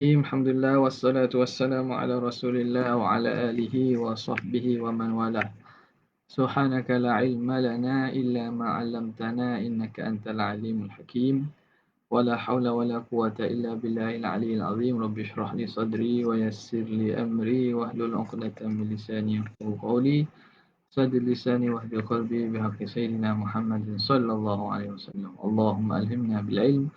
Alhamdulillah wassalatu wassalamu ala Rasulillah wa ala alihi wa sahbihi wa man walah. Subhanaka la ilma lana illa ma 'allamtana innaka antal alimul hakim. Wa la hawla wa la quwwata illa billahil aliyyil azim. Rabbi shrah li sadri wa yassir li amri wahlul 'uqdatam min lisani yafqahu qawli. Saddid lisani wahdil qalbi bihaqqi sayyidina Muhammadin sallallahu alaihi wasallam. Allahumma alhimna bil ilm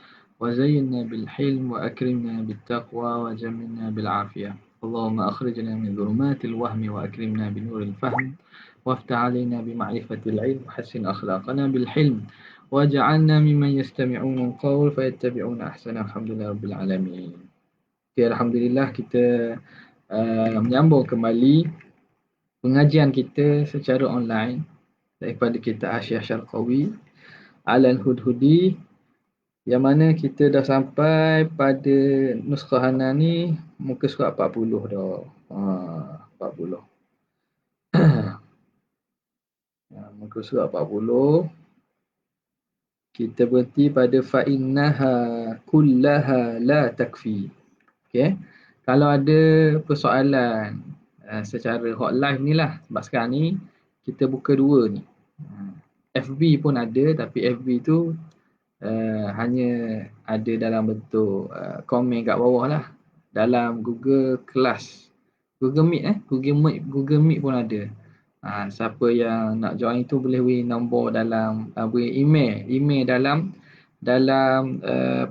وزينا بالحلم وأكرمنا بالتقوى وجملنا بالعافية. اللهم أخرجنا من ظلمات الوهم وأكرمنا بنور الفهم وافتح علينا بمعرفة العلم وحسن أخلاقنا بالحلم واجعلنا ممن يستمعون القول فيتبعون أحسنه. الحمد لله رب العالمين. Okay, Alhamdulillah kita menyambung kembali pengajian kita secara online daripada kitab Hasyiah Syarqawi Al-Hudhudi, yang mana kita dah sampai pada nuskah Hana ni muka surat 40 dah. 40. Muka surat 40. Kita berhenti pada fa innaha kullaha la takfi. Okey. Kalau ada persoalan secara hotline ni lah, sebab sekarang ni kita buka dua ni. FB pun ada, tapi FB tu hanya ada dalam bentuk komen kat bawah lah. Dalam Google Class, Google Meet Google Meet pun ada. Siapa yang nak join tu boleh beri nombor dalam beri email dalam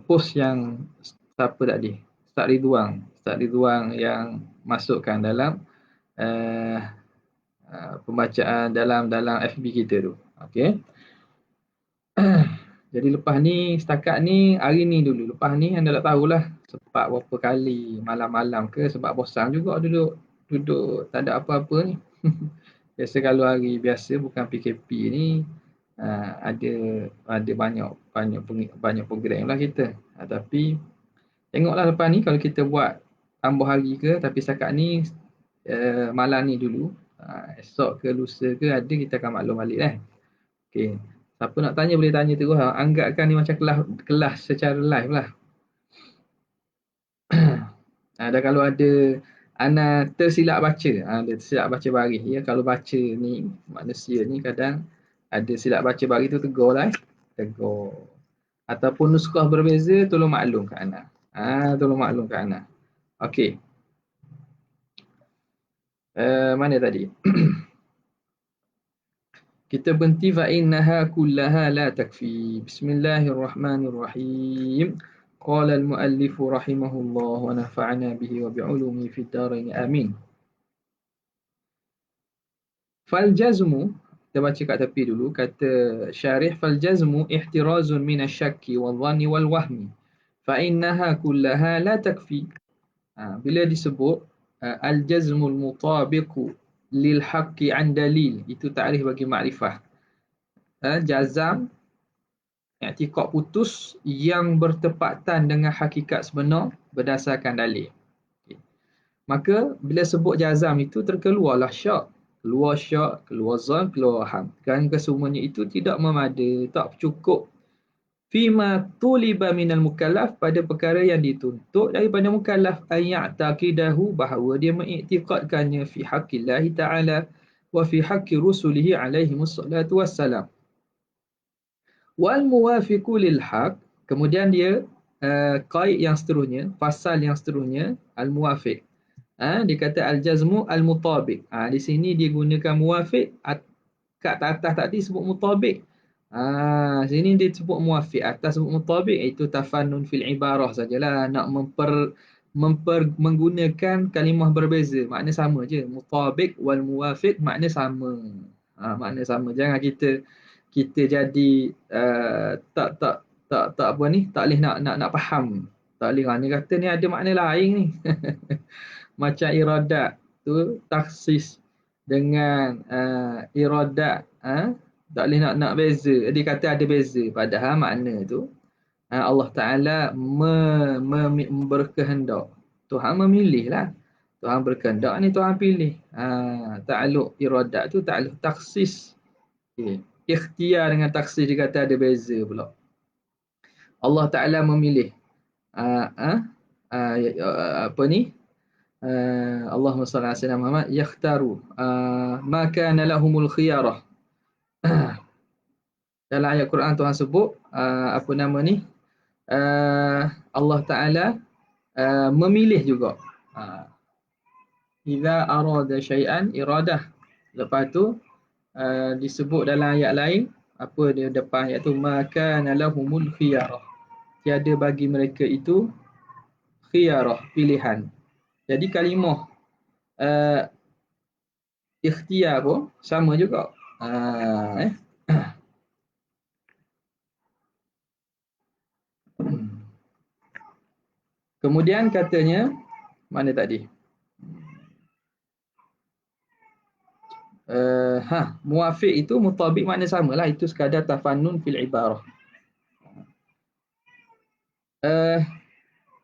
post yang siapa tadi, Ustaz Ridwan yang masukkan dalam pembacaan dalam FB kita tu. Okey. Jadi lepas ni, setakat ni, hari ni dulu. Lepas ni anda tak tahulah sebab berapa kali malam-malam ke, sebab bosan juga duduk tak ada apa-apa ni. Biasa kalau hari biasa bukan PKP ni, ada banyak program lah kita. Tapi tengoklah lepas ni kalau kita buat tambah hari ke, tapi setakat ni malam ni dulu. Esok ke lusa ke ada, kita akan maklum balik lah. Okey. Siapa nak tanya boleh tanya terus. Anggapkan ni macam kelas secara live lah. Dan kalau ada ana tersilap baca, dia tersilap baca baris. Ya, kalau baca ni manusia ni kadang ada silap baca baris tu, tegur lah. Tegur. Ataupun nuskah berbeza, tolong maklum kat ana. Tolong maklum kat ana. Okey. Mana tadi? Kita berhenti fa innaha kullaha la takfi. Bismillahirrahmanirrahim. Qala al-muallif rahimahullah wa nafa'ana bihi wa bi'ulumihi fid dharain amin. Fal jazmu, kita baca kat tepi dulu, kata syarih, fal jazmu ihtirazun min asy-syakki wal-dhanni wal-wahmi fa innaha kullaha la takfi. Bila disebut al-jazmul mutabiqu lil haqqi an dalil, itu takrif bagi makrifah. Jazam, i'tiqad putus yang bertepatan dengan hakikat sebenar berdasarkan dalil. Okay. Maka bila sebut jazam itu terkeluarlah syak, keluar zon, keluar waham. Kerana kesemuanya itu tidak memada, tak cukup. Fima tuliba minal mukallaf, pada perkara yang dituntut daripada mukallaf, ayya'taqidahu, bahawa dia mengiktikadkannya fi haqqillahi ta'ala wa fi haqqi rusulihi alaihimus salatu wassalam. Wal muwafiqu lil haq, kemudian dia qaid yang seterusnya, fasal yang seterusnya, al muwafiq. Dia kata al jazmu al mutabiq. Di sini dia gunakan muwafiq, kat atas tadi sebut mutabiq. Sini dia sebut muwafiq, atas sebut mutabiq. Itu tafannun fil ibarah sajalah, nak menggunakan kalimah berbeza, makna sama je. Mutabiq wal muwafiq makna sama. Makna sama. Jangan kita jadi tak apa ni, tak boleh nak faham. Tak boleh, ni kata ni ada makna lain ni. Macam iradat tu taksis dengan iradat, tak boleh nak beza. Dia kata ada beza, padahal makna tu Allah Ta'ala berkehendak. Tuhan memilih lah. Tuhan berkehendak ni Tuhan pilih. Ta'aluk iradat tu ta'aluk taksis. Okay. Ikhtiar dengan taksis dia kata ada beza pula. Allah Ta'ala memilih. apa ni? Allahumma salli ala sayyidina Muhammad, yakhtaru ma kana lahumul khiyarah. Dalam ayat Quran Tuhan sebut apa nama ni? Allah Taala memilih juga. Idza arada syai'an iradah. Lepas tu disebut dalam ayat lain, apa dia depan ayat tu, maka nalahumul khiyarah. Tiada bagi mereka itu khiyarah, pilihan. Jadi kalimah ikhtiar pun sama juga. Uh, Kemudian katanya, mana tadi? Muafiq itu mutabik makna sama lah. Itu sekadar tafannun fil ibarah.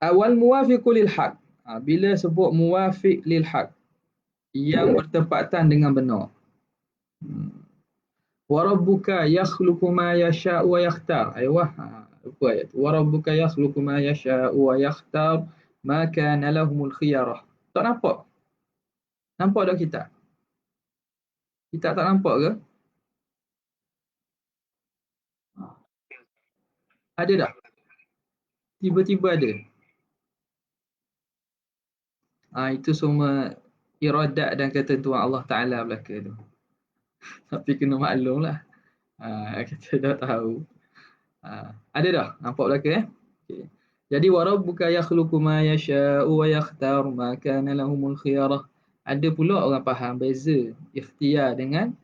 Awal muwafiqu lil haq. Bila sebut muwafiq lil haq, yang bertepatan dengan benar. Wa rabbuka yakhluqu ma yasha'u wa yakhtar. Aywa. Apa ayat tu? Wa rabbuka yakhluqu ma yasha'u wa yakhtar ma kana lahumul khiyarah. Tak nampak? Nampak tak kita? Kita tak nampak ke? Ada tak? Tiba-tiba ada. Itu semua iradat dan ketentuan Allah Ta'ala belaka tu. Tapi kena maklum lah. Kita dah tahu. Ada dah? Nampak belaka Okay. Jadi warabbuka yakhluqu ma yasha'u wa yakhtar ma kana lahumul khiyarah. Ada pula orang faham beza ikhtiar dengan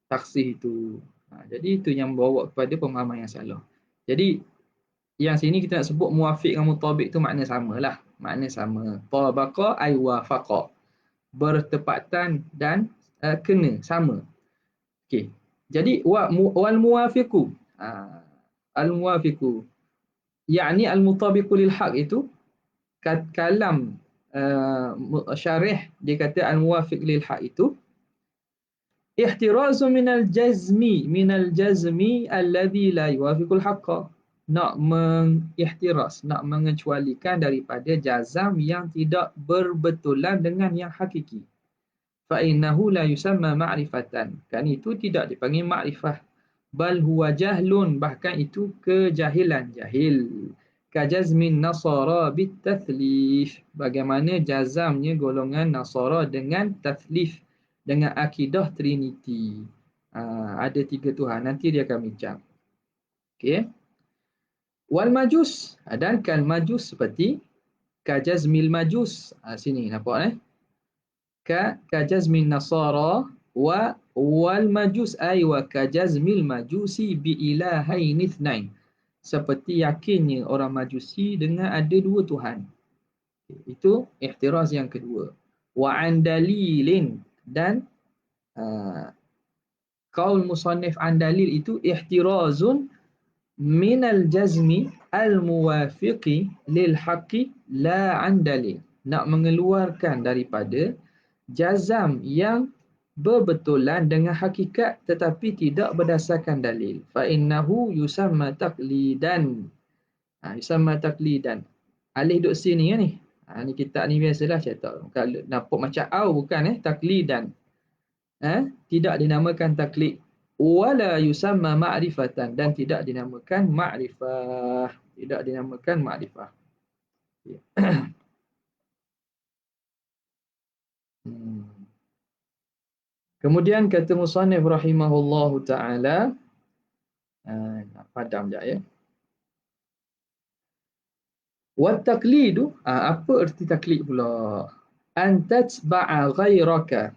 taksih itu. Jadi itu yang membawa kepada pemahaman yang salah. Jadi yang sini kita nak sebut muwafiq dengan mutabik tu makna samalah. Makna sama. Tabaqa ay wafaqa. Bertepatan dan kena, sama. Okey. Jadi wal muwafiqu. Al muwafiqu yakni al mutabiqu lil haq itu kalam syarih dia kata al muwafiq lil haq itu ihtirazu minal jazmi alladhi la yuwafiqul haqqa. Nak mengihtiraz, nak mengecualikan daripada jazam yang tidak berbetulan dengan yang hakiki. Fa innahu la yusamma ma'rifatan. Kan itu tidak dipanggil ma'rifah. Bal huwa jahlun, bahkan itu kejahilan, jahil. Kajazmin nasara bitathlif. Bagaimana jazamnya golongan Nasara dengan tathlif, dengan akidah Trinity. Ada 3 Tuhan. Nanti dia akan bincang. Okey. Wal majus, dan kal majus seperti kajazmil majus. Sini nampak kajazmin nasara wal majus ay wa kajazmil majusi bi ilahain ithnain. Seperti yakinnya orang Majusi dengan ada 2 Tuhan. Itu ihtiraz yang kedua. Wa an dalilin, dan qaul musannif an dalil itu ihtirazun minal jazmi al muwafiqi lil haqqi la an dalil. Nak mengeluarkan daripada jazam yang berbetulan dengan hakikat tetapi tidak berdasarkan dalil. Fa innahu yusamma taqlidan. Yusamma taqlidan. Alih duk sini ni. Ni kitab ni biasalah cetak. Kalau nampak macam au bukan taqlidan. Tidak dinamakan taklid. Wala yusamma ma'rifatan, dan tidak dinamakan ma'rifah. Tidak dinamakan ma'rifah. Kemudian kata musannif rahimahullahu ta'ala, padam sekejap ya. Wat taqlidu, apa erti taklid pula? An tatba'a ghairaka,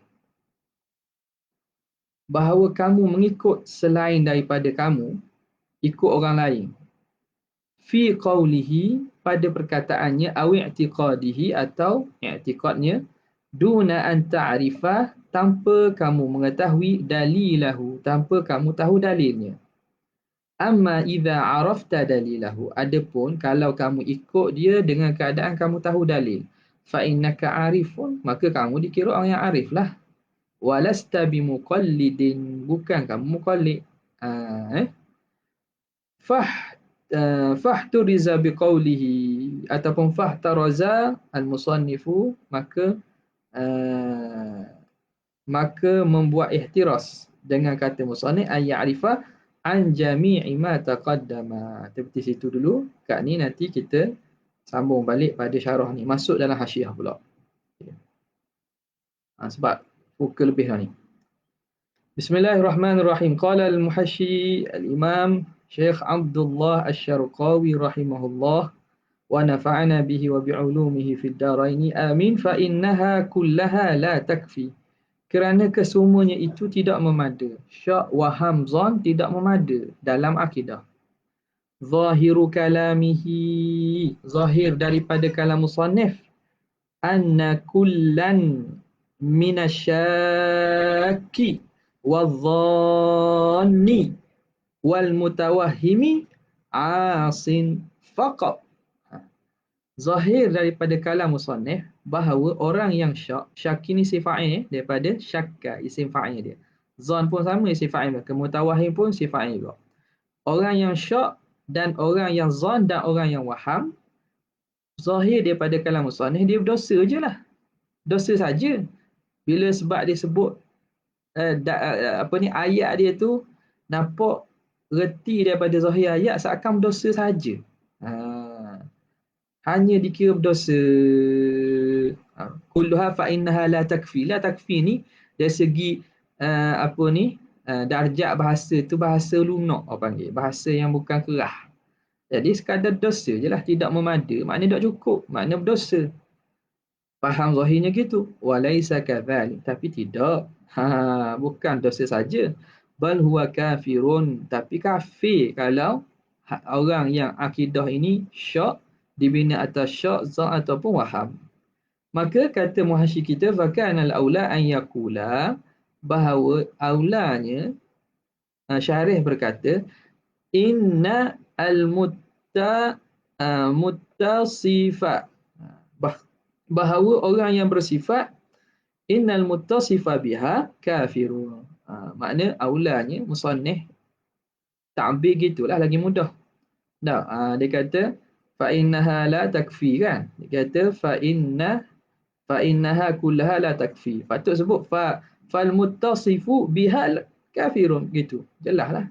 bahawa kamu mengikut selain daripada kamu, ikut orang lain. Fi qawlihi, pada perkataannya, aw i'tiqadihi, atau i'tiqadnya, duna an ta'rifah, tanpa kamu mengetahui dalilahu, tanpa kamu tahu dalilnya. Amma idza arafta dalilahu, adapun kalau kamu ikut dia dengan keadaan kamu tahu dalil, fa innaka arifun, maka kamu dikira orang yang arif lah. Walasta bimuqallidin, bukan kamu muqallid. fahturiza biqaulihi ataupun fahtaraza al-musannifu, uh, maka membuat ihtiras dengan kata musannif ay ya'rifa an jami'i ma taqaddama. Seperti situ dulu. Kat ni nanti kita sambung balik pada syarah ni, masuk dalam hasyiah pula. Sebab pukul lebih dah ni. Bismillahirrahmanirrahim. Qala al-muhasyi al-imam Syekh Abdullah Asy-Syarqawi rahimahullah wa nafa'ana bihi wa bi'ulumihi fid darain amin, fa innaha kullaha la takfi. Kerana kesemuanya itu tidak memada. Syak wa hamzan tidak memada dalam akidah. Zahiru kalamihi, zahir daripada kalam musannif, anna kullan minasyaki wadh-dhanni wal mutawahhimi asin faqat. Zahir daripada kalam musannif bahawa orang yang syak ini isim fa'il daripada syakka, isim fa'il dia. Zan pun sama, isim fa'il. Mutawahhim pun isim fa'il juga. Orang yang syak dan orang yang zan dan orang yang waham, zahir daripada kalam musannif dia berdosa je lah. Dosa saja. Bila sebab dia sebut ayat dia tu nampak reti daripada zahir ayat seakan berdosa saja. Hanya dikira berdosa. Kulluha fa innaha la takfi. La takfi ni dari segi darjat bahasa tu bahasa lunak orang panggil, bahasa yang bukan kerah. Jadi sekadar dosa je lah, tidak memada, maknanya tak cukup, maknanya berdosa. Faham zahirnya gitu. Walaisa kadzalik, tapi tidak. Bukan dosa saja. Bal huwa kafirun, tapi kafir kalau orang yang akidah ini syak dibina atas syak, zan ataupun waham. Maka kata muhasyi kita, fakana al-aula an yaqula, bahawa aulanya syarih berkata, inna al-muttasifa, bahawa orang yang bersifat innal muttasifa biha kafirun. Makna aulanya musannif ta'bir gitulah lagi mudah. Dia kata fa innaha la takfi kan. Dia kata fa innaha kullaha la takfi. Patut sebut fal muttasifu biha kafirun gitu. Jelaslah.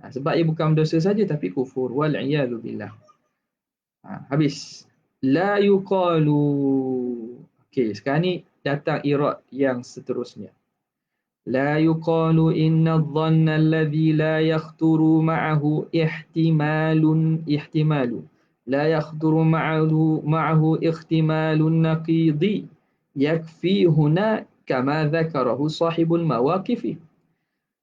Sebab ia bukan dosa saja tapi kufur, wal iyadu billah. Habis. La yuqalu. Okey, sekarang ni datang irad yang seterusnya. La yuqalu inna adh-dhanna alladhi la yakhturu ma'ahu ihtimalu. La yakhturu ma'ahu ihtimalun naqidi. Yakfi huna kama dzakarahu sahibul mawaqifi.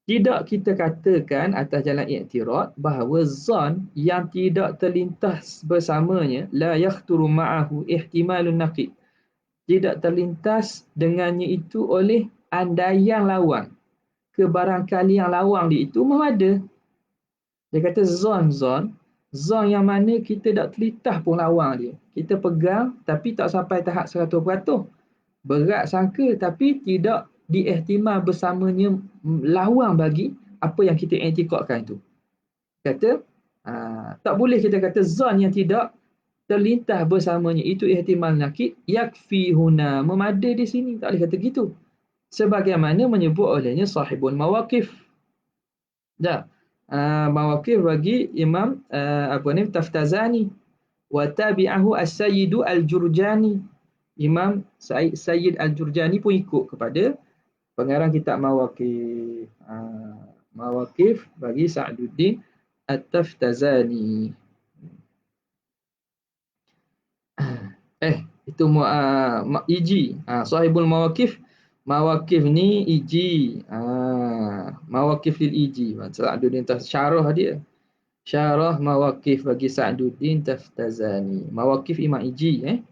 Tidak kita katakan atas jalan i'tirad bahawa zan yang tidak terlintas bersamanya la yakhturu ma'ahu ihtimalun naqid. Tidak terlintas dengannya itu oleh andaian lawang. Kebarangkalian lawang dia itu memada. Dia kata zan yang mana kita tak terlintas pun lawang dia. Kita pegang tapi tak sampai tahap 100%. Berat sangka tapi tidak diihtimal bersamanya lawang bagi apa yang kita i'tikadkan itu. Kata tak boleh kita kata zan yang tidak terlintas bersamanya itu ihtimal nakid, yakfi huna, memada di sini, tak boleh kata gitu. Sebagaimana menyebut olehnya sahibul mawaqif. Mawaqif bagi Imam Taftazani wa tabi'ahu as-sayyidu al-Jurjani. Imam Sayyid Al-Jurjani pun ikut kepada pengarang kitab Mawaqif. Mawaqif bagi Sa'duddin At-Taftazani. Itu Iji. Sahibul Mawaqif. Mawaqif ni Iji. Mawaqif lil Iji. Sa'duddin syarah dia. Syarah Mawaqif bagi Sa'duddin Taftazani. Mawaqif Imam Iji.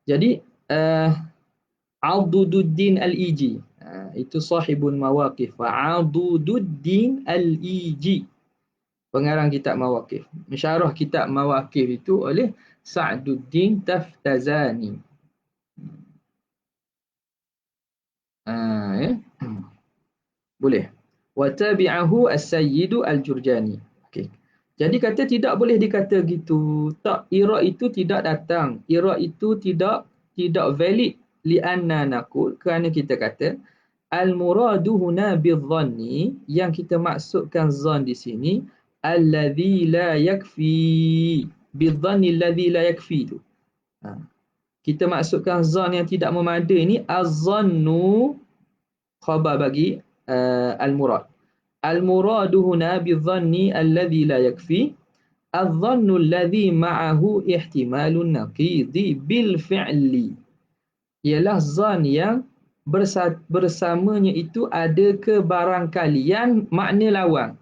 Jadi Adududdin Al-Iji, itu sahibul mawaqif. Adududdin Al-Iji, pengarang kitab Mawaqif. Mensyarah kitab Mawaqif itu oleh Sa'duddin Taftazani. Boleh. Wa tabi'ahu as-sayyidu al-Jurjani. Okey. Jadi kata tidak boleh dikata gitu. Tak, ira itu tidak datang. Ira itu tidak valid li'anna naqul, kerana kita kata al-muradu huna bidhanni, yang kita maksudkan zan di sini alladhi la yakfi. Bidhanni alladhi la yakfi tu. Ha. Kita maksudkan zan yang tidak memadai ni az-zannu khabar bagi al-murad. Al-muradu huna bidhanni alladhi la yakfi. Adh-dhannu alladhi ma'ahu ihtimalun naqidi bil fi'li. Ialah zan yang bersamanya itu ada kebarangkalian makna lawang.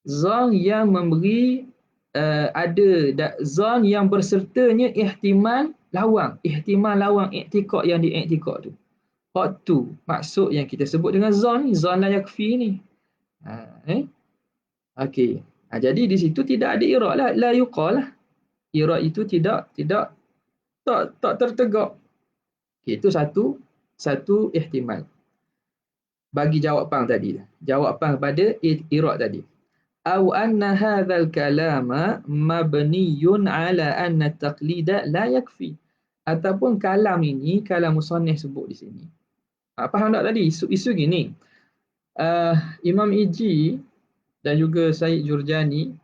Zan yang memberi zan yang bersertanya ihtimal lawang i'tiqad yang diiktikad tu. Hak tu maksud yang kita sebut dengan zan ni, zan la yakfi ni. Okey. Jadi di situ tidak ada ira' lah, la yuqal lah. Ira' itu tak tertegak. Okay, itu satu ihtimal. Bagi jawapan tadi. Jawapan pada ira' tadi. Au anna hadzal kalama mabniyun ala anna taqlida la yakfi. Ataupun kalam ini, kalam musannif sebut di sini. Faham tak tadi? Isu gini. Imam Iji dan juga Syed Jurjani,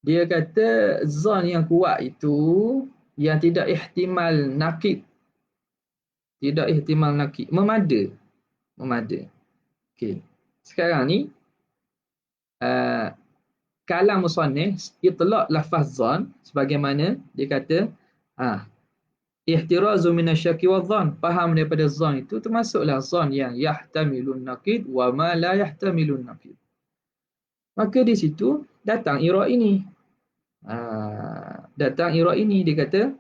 dia kata zan yang kuat itu yang tidak ihtimal nakid. Tidak ihtimal nakid. Memada. Okey. Sekarang ni kalam musannif itlaq lafaz zan sebagaimana dia kata ihtirazu minasyaki wadh-dhann. Faham daripada zan itu termasuklah zan yang yahtamilun naqid wa ma la yahtamilun naqid. Maka di situ datang ira' ini. Dia kata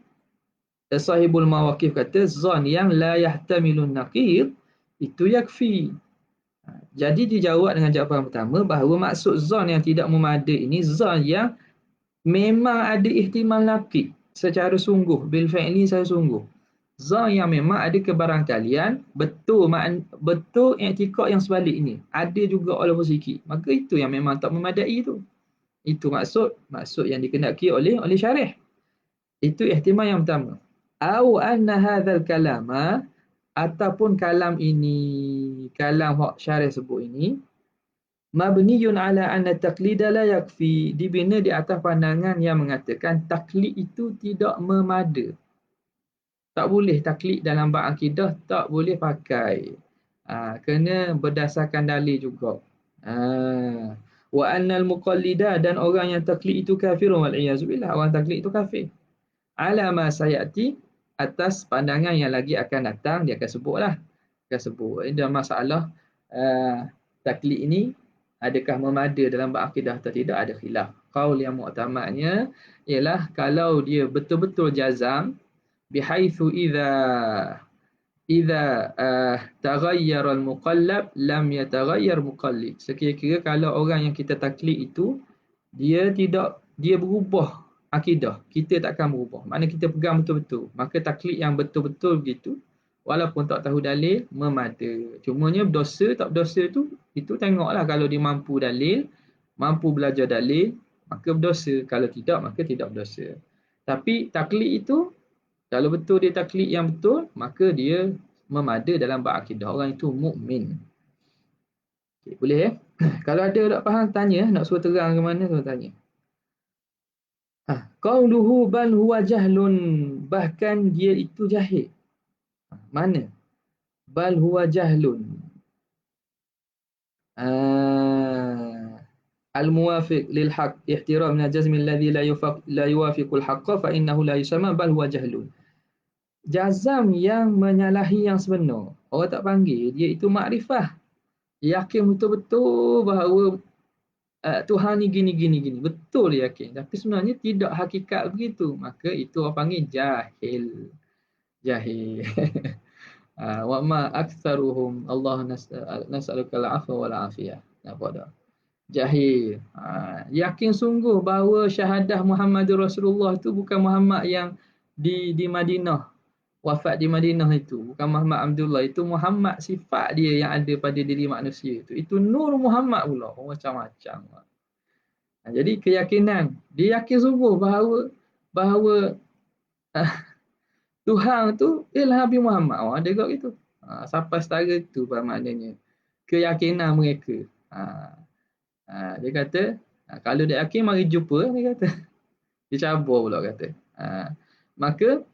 sahibul mawaqif kata zan yang la yahtamilun naqid itu yakfi. Jadi dijawab dengan jawapan pertama bahawa maksud zan yang tidak memadai ini zan yang memang ada ihtimal naqid secara sungguh, bil fi'li secara sungguh. Zan yang memang ada kebarangkalian betul i'tikad yang sebalik ini. Ada juga walaupun sikit. Maka itu yang memang tak memadai itu. Itu maksud yang dikehendaki oleh syarih. Itu ihtimal yang pertama. Au anna hadzal kalama, ataupun kalam ini, kalam hak syarih sebut ini, mabniyun ala anna taqlida la yakfi, dibina di atas pandangan yang mengatakan taklid itu tidak memada. Tak boleh taklid dalam bab akidah, tak boleh pakai. Kena berdasarkan dalil juga. Wa annal muqallida, dan orang yang taklid itu kafirun wal iyaz billah, orang taklid itu kafir. Ala ma sayati, atas pandangan yang lagi akan datang, dia akan sebutlah. Dan masalah taklid ini adakah memada dalam bab akidah atau tidak, ada khilaf. Qaul yang mu'tamadnya ialah kalau dia betul-betul jazam bihaitsu idza taghayyara al-muqallab lam yataghayyar muqallid. Sekira-kira kalau orang yang kita taklid itu dia berubah akidah, kita takkan berubah. Maknanya kita pegang betul-betul. Maka taklid yang betul-betul begitu, walaupun tak tahu dalil, memada. Cumanya berdosa tak berdosa tu, itu tengoklah. Kalau dia mampu dalil, mampu belajar dalil, maka berdosa. Kalau tidak, maka tidak berdosa. Tapi taklid itu, kalau betul dia taklid yang betul, maka dia memada dalam bab akidah. Orang itu mukmin. Okay, boleh ya? Kalau ada tak faham, tanya. Nak suruh terang ke mana, suruh tanya. Qauluhu bal huwa jahlun, bahkan dia itu jahil. Mana? Bal huwa jahlun. Al-muwafiq lil haqq ihtiram min al-jazm alladhi la yuwafiqu al-haqq fa innahu la yusamma bal huwa jahlun. Jazam yang menyalahi yang sebenar, orang tak panggil dia itu makrifah. Yakin betul-betul bahawa Tuhan ni gini. Betul dia yakin. Tapi sebenarnya tidak hakikat begitu. Maka itu orang panggil jahil. Wa ma aktsaruhum Allah nas'aluka al-'afwa wal 'afiyah. Nampak tak? Jahil. Yakin sungguh bahawa syahadah Muhammadur Rasulullah itu bukan Muhammad yang di Madinah. Wafat di Madinah itu. Bukan Muhammad Abdullah. Itu Muhammad sifat dia yang ada pada diri manusia itu. Itu Nur Muhammad pula. Macam-macam. Jadi keyakinan, dia yakin sungguh bahawa Tuhan tu ialah Nabi Muhammad. Dia kata gitu. Sampai setara itu maknanya keyakinan mereka. Dia kata, kalau dia yakin mari jumpa, dia kata. Dia cabur pula kata. Maka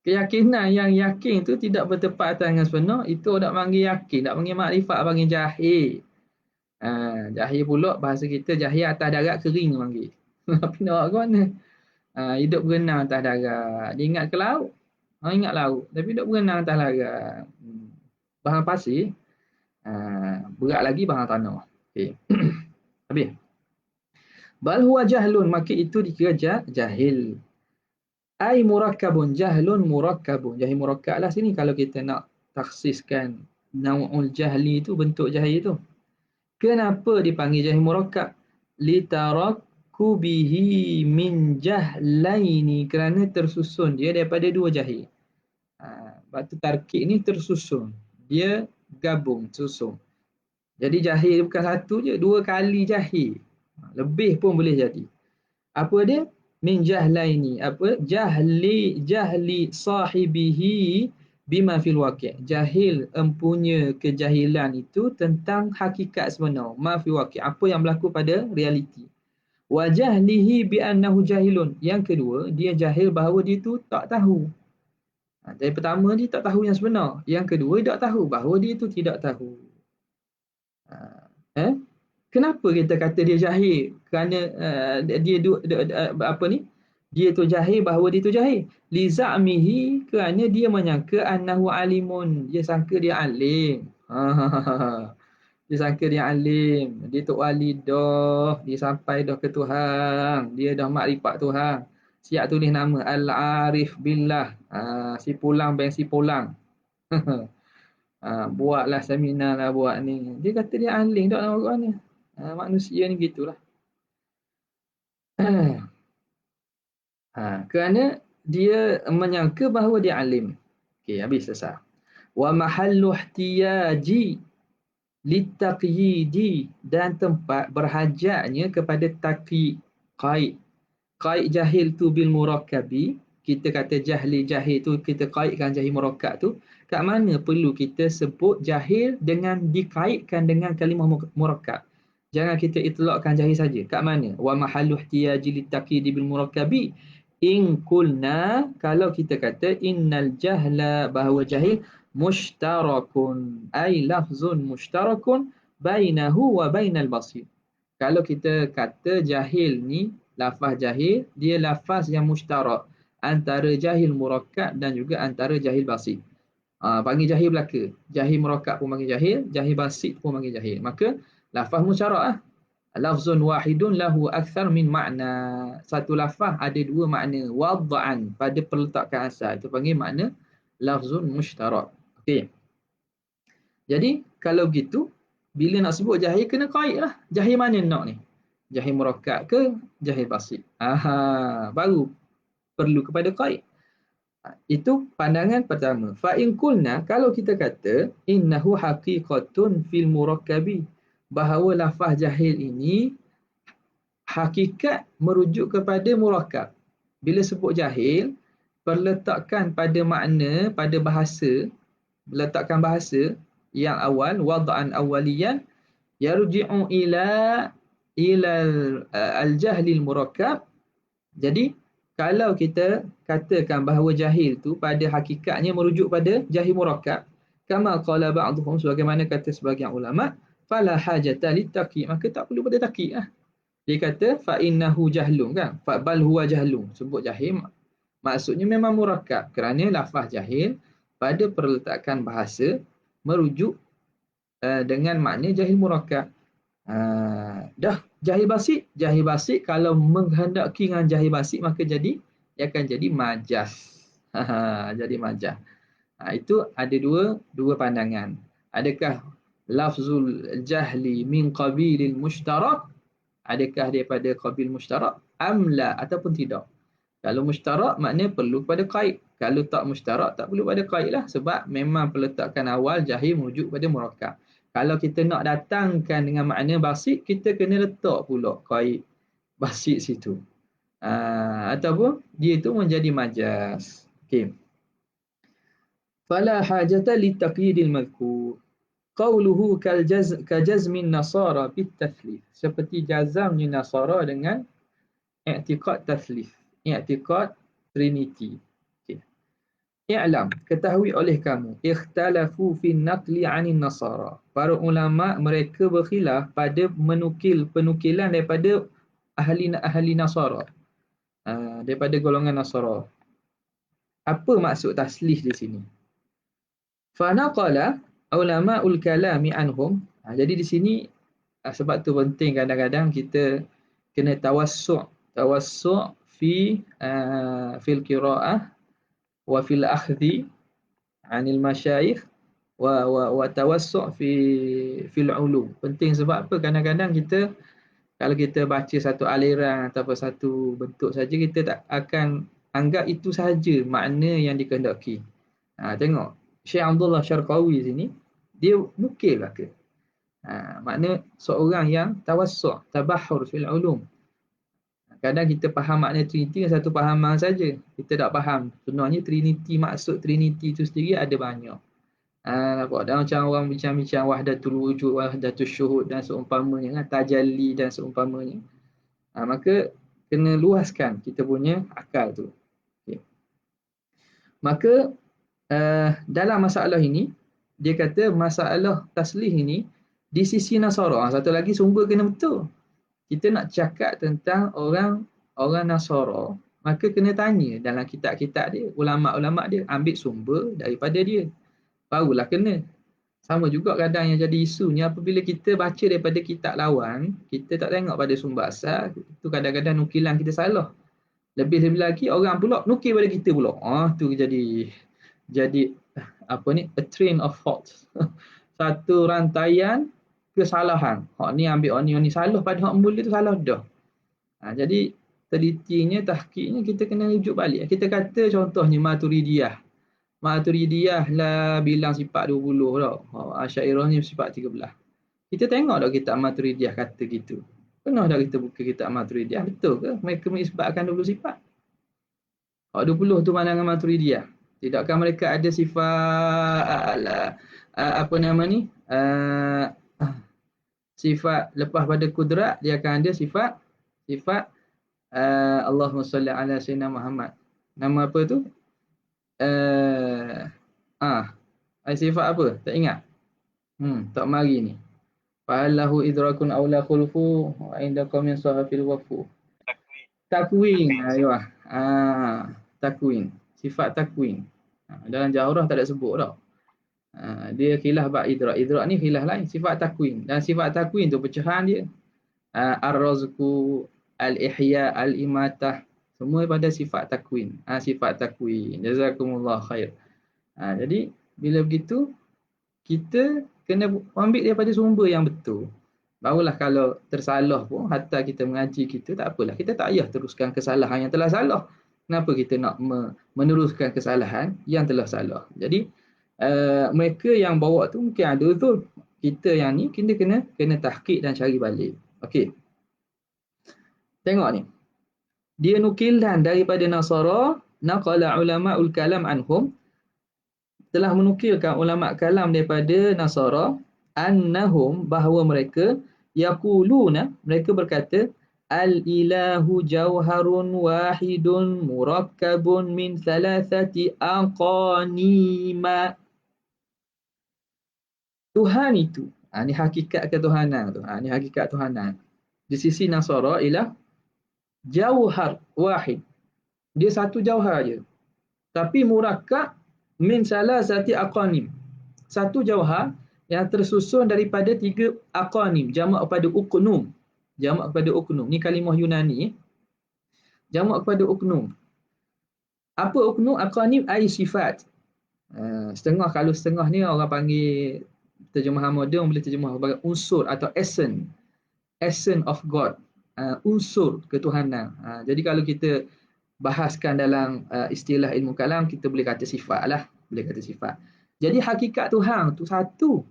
keyakinan yang yakin itu tidak bertepatan dengan sebenar, itu tak panggil yakin, tak panggil makrifat, panggil jahil. Jahil pula bahasa kita jahil atas darat kering panggil. Tapi nak buat ke mana? Hidup berenang atas darat. Dia ingat ke laut. Ingat laut. Tapi hidup berenang atas darat. Bahan pasir. Berat lagi bahan tanah. Okay. Habis. Bal huwa jahlun. Maka itu dikira jahil. Ai murakkabun. Jahlun murakkabun. Jahil murakkab lah sini. Kalau kita nak taksiskan naw'ul jahli itu, bentuk jahil itu. Kenapa dipanggil jahil murakkab? Litarakkubihi min jahlaini. Kerana tersusun dia daripada dua jahil. Batu tarkib ni tersusun. Dia gabung, susun. Jadi jahil bukan satu je, dua kali jahil. Lebih pun boleh jadi. Apa dia? Min jahlaini. Apa? Jahli sahibihi bima fil waqi'. Jahil empunya kejahilan itu tentang hakikat sebenar. Ma fil waqi'. Apa yang berlaku pada realiti. Wa jahlihi bi annahu jahilun. Yang kedua, dia jahil bahawa dia tu tak tahu. Jadi pertama dia tak tahu yang sebenar. Yang kedua dia tak tahu bahawa dia tu tidak tahu. Kenapa kita kata dia jahil? Kerana apa ni? Dia tu jahil bahawa dia tu jahil. Li za'mihi, kerana dia menyangka annahu alimun. Dia sangka dia alim. Dia sangka dia alim. Dia tok wali dah. Dia sampai dah ke Tuhan. Dia dah makrifat Tuhan. Siap tulis nama Al-Arif Billah. Si pulang ben si pulang. Buatlah seminar lah buat ni. Dia kata dia alim tak nama Quran ni. Manusia ni gitulah. Kerana dia menyangka bahawa dia alim. Okey, habis selesai. Wa mahallu ihtiyaji litaqyidi, dan tempat berhajatnya kepada taqyid, qaid. Qaid jahil tu bil murakkabi. Kita kata jahil tu kita kaitkan jahil murakkab tu. Kat mana perlu kita sebut jahil dengan dikaitkan dengan kalimah murakkab. Jangan kita itlaqkan jahil saja. Kat mana? Wa mahallu ihtiyaji litaqyid bil murakkabi. In kulna, kalau kita kata innal jahla, bahawa jahil mushtarakun, ay lafzun mushtarakun bainahu wa bainal basir. Kalau kita kata jahil ni, lafaz jahil, dia lafaz yang mushtarak antara jahil murakkab dan juga antara jahil basit. Panggil jahil belaka. Jahil murakkab pun panggil jahil, jahil basit pun panggil jahil. Maka lafaz mushtarak lah. Lafzun wahidun lahu akthar min makna. Satu lafaz ada dua makna. Wad'an, pada perletakan asal. Itu panggil makna lafzun mushtarak. Okey. Jadi kalau gitu, bila nak sebut jahil kena kait lah. Jahil mana nak ni? Jahil murakkab ke jahil basit? Baru perlu kepada kait. Itu pandangan pertama. Fa in qulna, kalau kita kata innahu haqiqatun fil murakkabi, bahawa lafaz jahil ini hakikat merujuk kepada murakkab. Bila sebut jahil, perletakan pada makna, pada bahasa, letakkan bahasa yang awal, wad'an awaliyan, yarji'u ila al-jahlil murakkab. Jadi kalau kita katakan bahawa jahil tu pada hakikatnya merujuk pada jahil murakkab, kama qala ba'dhum, sebagaimana kata sebagian ulama, fala hajata litaqi, maka tak perlu pada taqi lah. Dia kata fa innahu jahlun, kan? Fa bal huwa jahlun, sebut jahil maksudnya memang murakkab, kerana lafaz jahil pada perletakan bahasa merujuk dengan makna jahil murakkab. Dah jahil basit kalau menghendaki dengan jahil basit, maka dia akan jadi majaz. Jadi majaz. Itu ada dua pandangan. Adakah lafzul jahli min qabilil mushtarak? Adakah daripada qabil mushtarak? Amla, ataupun tidak? Kalau mushtarak maknanya perlu pada qaid. Kalau tak mushtarak tak perlu pada qaid lah, sebab memang peletakan awal jahil merujuk pada murakkab. Kalau kita nak datangkan dengan makna basit, kita kena letak pula qaid. basit situ. Ataupun dia itu menjadi majas. Okey. Fala hajata litaqyidil madhkur. Qauluhu kajazmin nasara bitathlith. Seperti jazamnya nasara dengan i'tiqad tathlith. I'tiqad Trinity. Okay. I'lam, ketahui oleh kamu, ikhtalafu fi naqli 'anil nasara. Para ulama mereka berkhilaf pada penukilan daripada ahli nasara. Daripada golongan nasara. Apa maksud taslih di sini? Fa naqala ulama'ul kalami anhum. Jadi di sini sebab tu penting kadang-kadang kita kena tawassu' fil qiraah wa fil akhdhi 'anil masyayikh wa tawassu' fil ulum. Penting sebab apa? Kadang-kadang kita kalau kita baca satu aliran ataupun satu bentuk saja, kita tak akan anggap itu sahaja makna yang dikehendaki. Tengok Syekh Abdullah Syarqawi sini dia nukil lah ke. Makna seorang yang tawassu', tabahur fil ulum. Kadang kita faham makna Trinity satu fahaman saja. Kita tak faham sebenarnya Trinity, maksud Trinity itu sendiri ada banyak. Nampak dah macam orang bincang-bincang wahdatul wujud, wahdatul syuhud dan seumpamanya, tajalli dan seumpamanya. Maka kena luaskan kita punya akal tu. Okay. Maka dalam masalah ini dia kata masalah taslih ini di sisi Nasara. Satu lagi sumber kena betul. Kita nak cakap tentang orang Nasara, maka kena tanya dalam kitab-kitab dia, ulama-ulama dia, ambil sumber daripada dia. Barulah kena. Sama juga kadang yang jadi isunya apabila kita baca daripada kitab lawan, kita tak tengok pada sumber asal, itu kadang-kadang nukilan kita salah. Lebih-lebih lagi orang pula nukil pada kita pula. Tu jadi apa ni, a train of faults. Satu rantaian kesalahan. Hak ni ambil hak ni salah, pada hak mula tu salah dah. Jadi telitinya, tahqiqnya kita kena rujuk balik. Kita kata contohnya Maturidiyah lah bilang sifat 20 tau. Asy'ariyah ni sifat 13. Kita tengok tak kitab Maturidiyah kata gitu. Pernah dah kita buka kitab Maturidiyah, betul ke mereka menisbatkan 20 sifat? 20 tu pandangan Maturidiyah. Tidakkah mereka ada sifat apa nama ni? Sifat lepas pada kudrat, dia akan ada sifat Allahumma salli ala sayyidina Muhammad. Nama apa tu? Sifat apa? Tak ingat. Tak mari ni. Fa'allahu idrakun awla khulfu wa inda qawmin sahafil wafu. Takwin. Ayuh. Takwin. Sifat takwin. Dalam Jawharah tak ada sebut tau. Dia khilaf bab idrak. Idrak ni khilaf lain. Sifat takwin. Dan sifat takwin tu pecahan dia. Ar-razku, al-ihya, al-imatah. Semua pada sifat takwin. Sifat takwin. Jazakumullah khair. Jadi bila begitu kita kena ambil daripada sumber yang betul. Barulah kalau tersalah pun, hatta kita mengaji kita, tak apalah. Kita tak payah teruskan kesalahan yang telah salah. Kenapa kita nak meneruskan kesalahan yang telah salah? Jadi mereka yang bawa tu mungkin ada betul. Kita yang ni kita kena tahqiq dan cari balik. Okey. Tengok ni. Dia nukilan daripada Nasara, naqala ulama'ul kalam anhum, telah menukilkan ulama kalam daripada Nasara, annahum, bahawa mereka, yaquluna, mereka berkata, al-ilahu jauharun wahidun murakkabun min thalathati aqanima. Tuhan itu, ni hakikat ketuhanan tu. Ni hakikat Tuhanan. Di sisi Nasara ialah jauhar wahid. Dia satu jauhar je. Tapi murakkab min salasati aqanim. Satu jauhar yang tersusun daripada 3 aqanim, jamak kepada uqnum. Jamak kepada uqnum. Ni kalimah Yunani. Jamak kepada uqnum. Apa uqnum? Aqanim ai sifat. Setengah, kalau setengah ni orang panggil, terjemahan moden boleh terjemah sebagai unsur atau essence of God. Unsur ketuhanan. Jadi kalau kita bahaskan dalam istilah ilmu kalam, kita boleh kata sifat lah. Boleh kata sifat. Jadi hakikat Tuhan tu satu.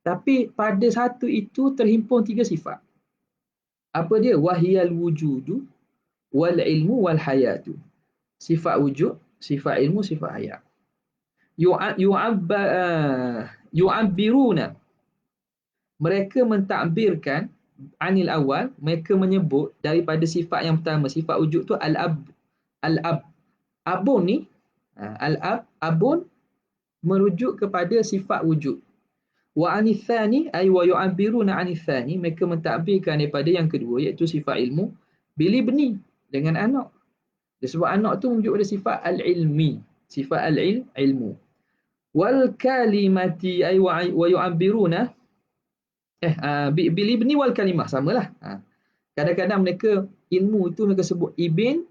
Tapi pada satu itu terhimpun 3 sifat. Apa dia? Wahiyal wujudu wal ilmu wal hayatu. Sifat wujud, sifat ilmu, sifat hayat. Yu'abbiruna, mereka mentakbirkan anil awal, mereka menyebut daripada sifat yang pertama, sifat wujud tu al-ab. Al-ab. Abun ni, al-ab, abun merujuk kepada sifat wujud. Wa anithani ay wa yu'abbiruna anithani, mereka mentakbirkan daripada yang kedua iaitu sifat ilmu bilibni, dengan anak. Sebab anak tu merujuk pada sifat al-ilmi, sifat al-ilmu. Wal kalimati ay wa yu'abbiruna bil ibni wal kalimah, samalah. Kadang-kadang mereka ilmu itu mereka sebut ibn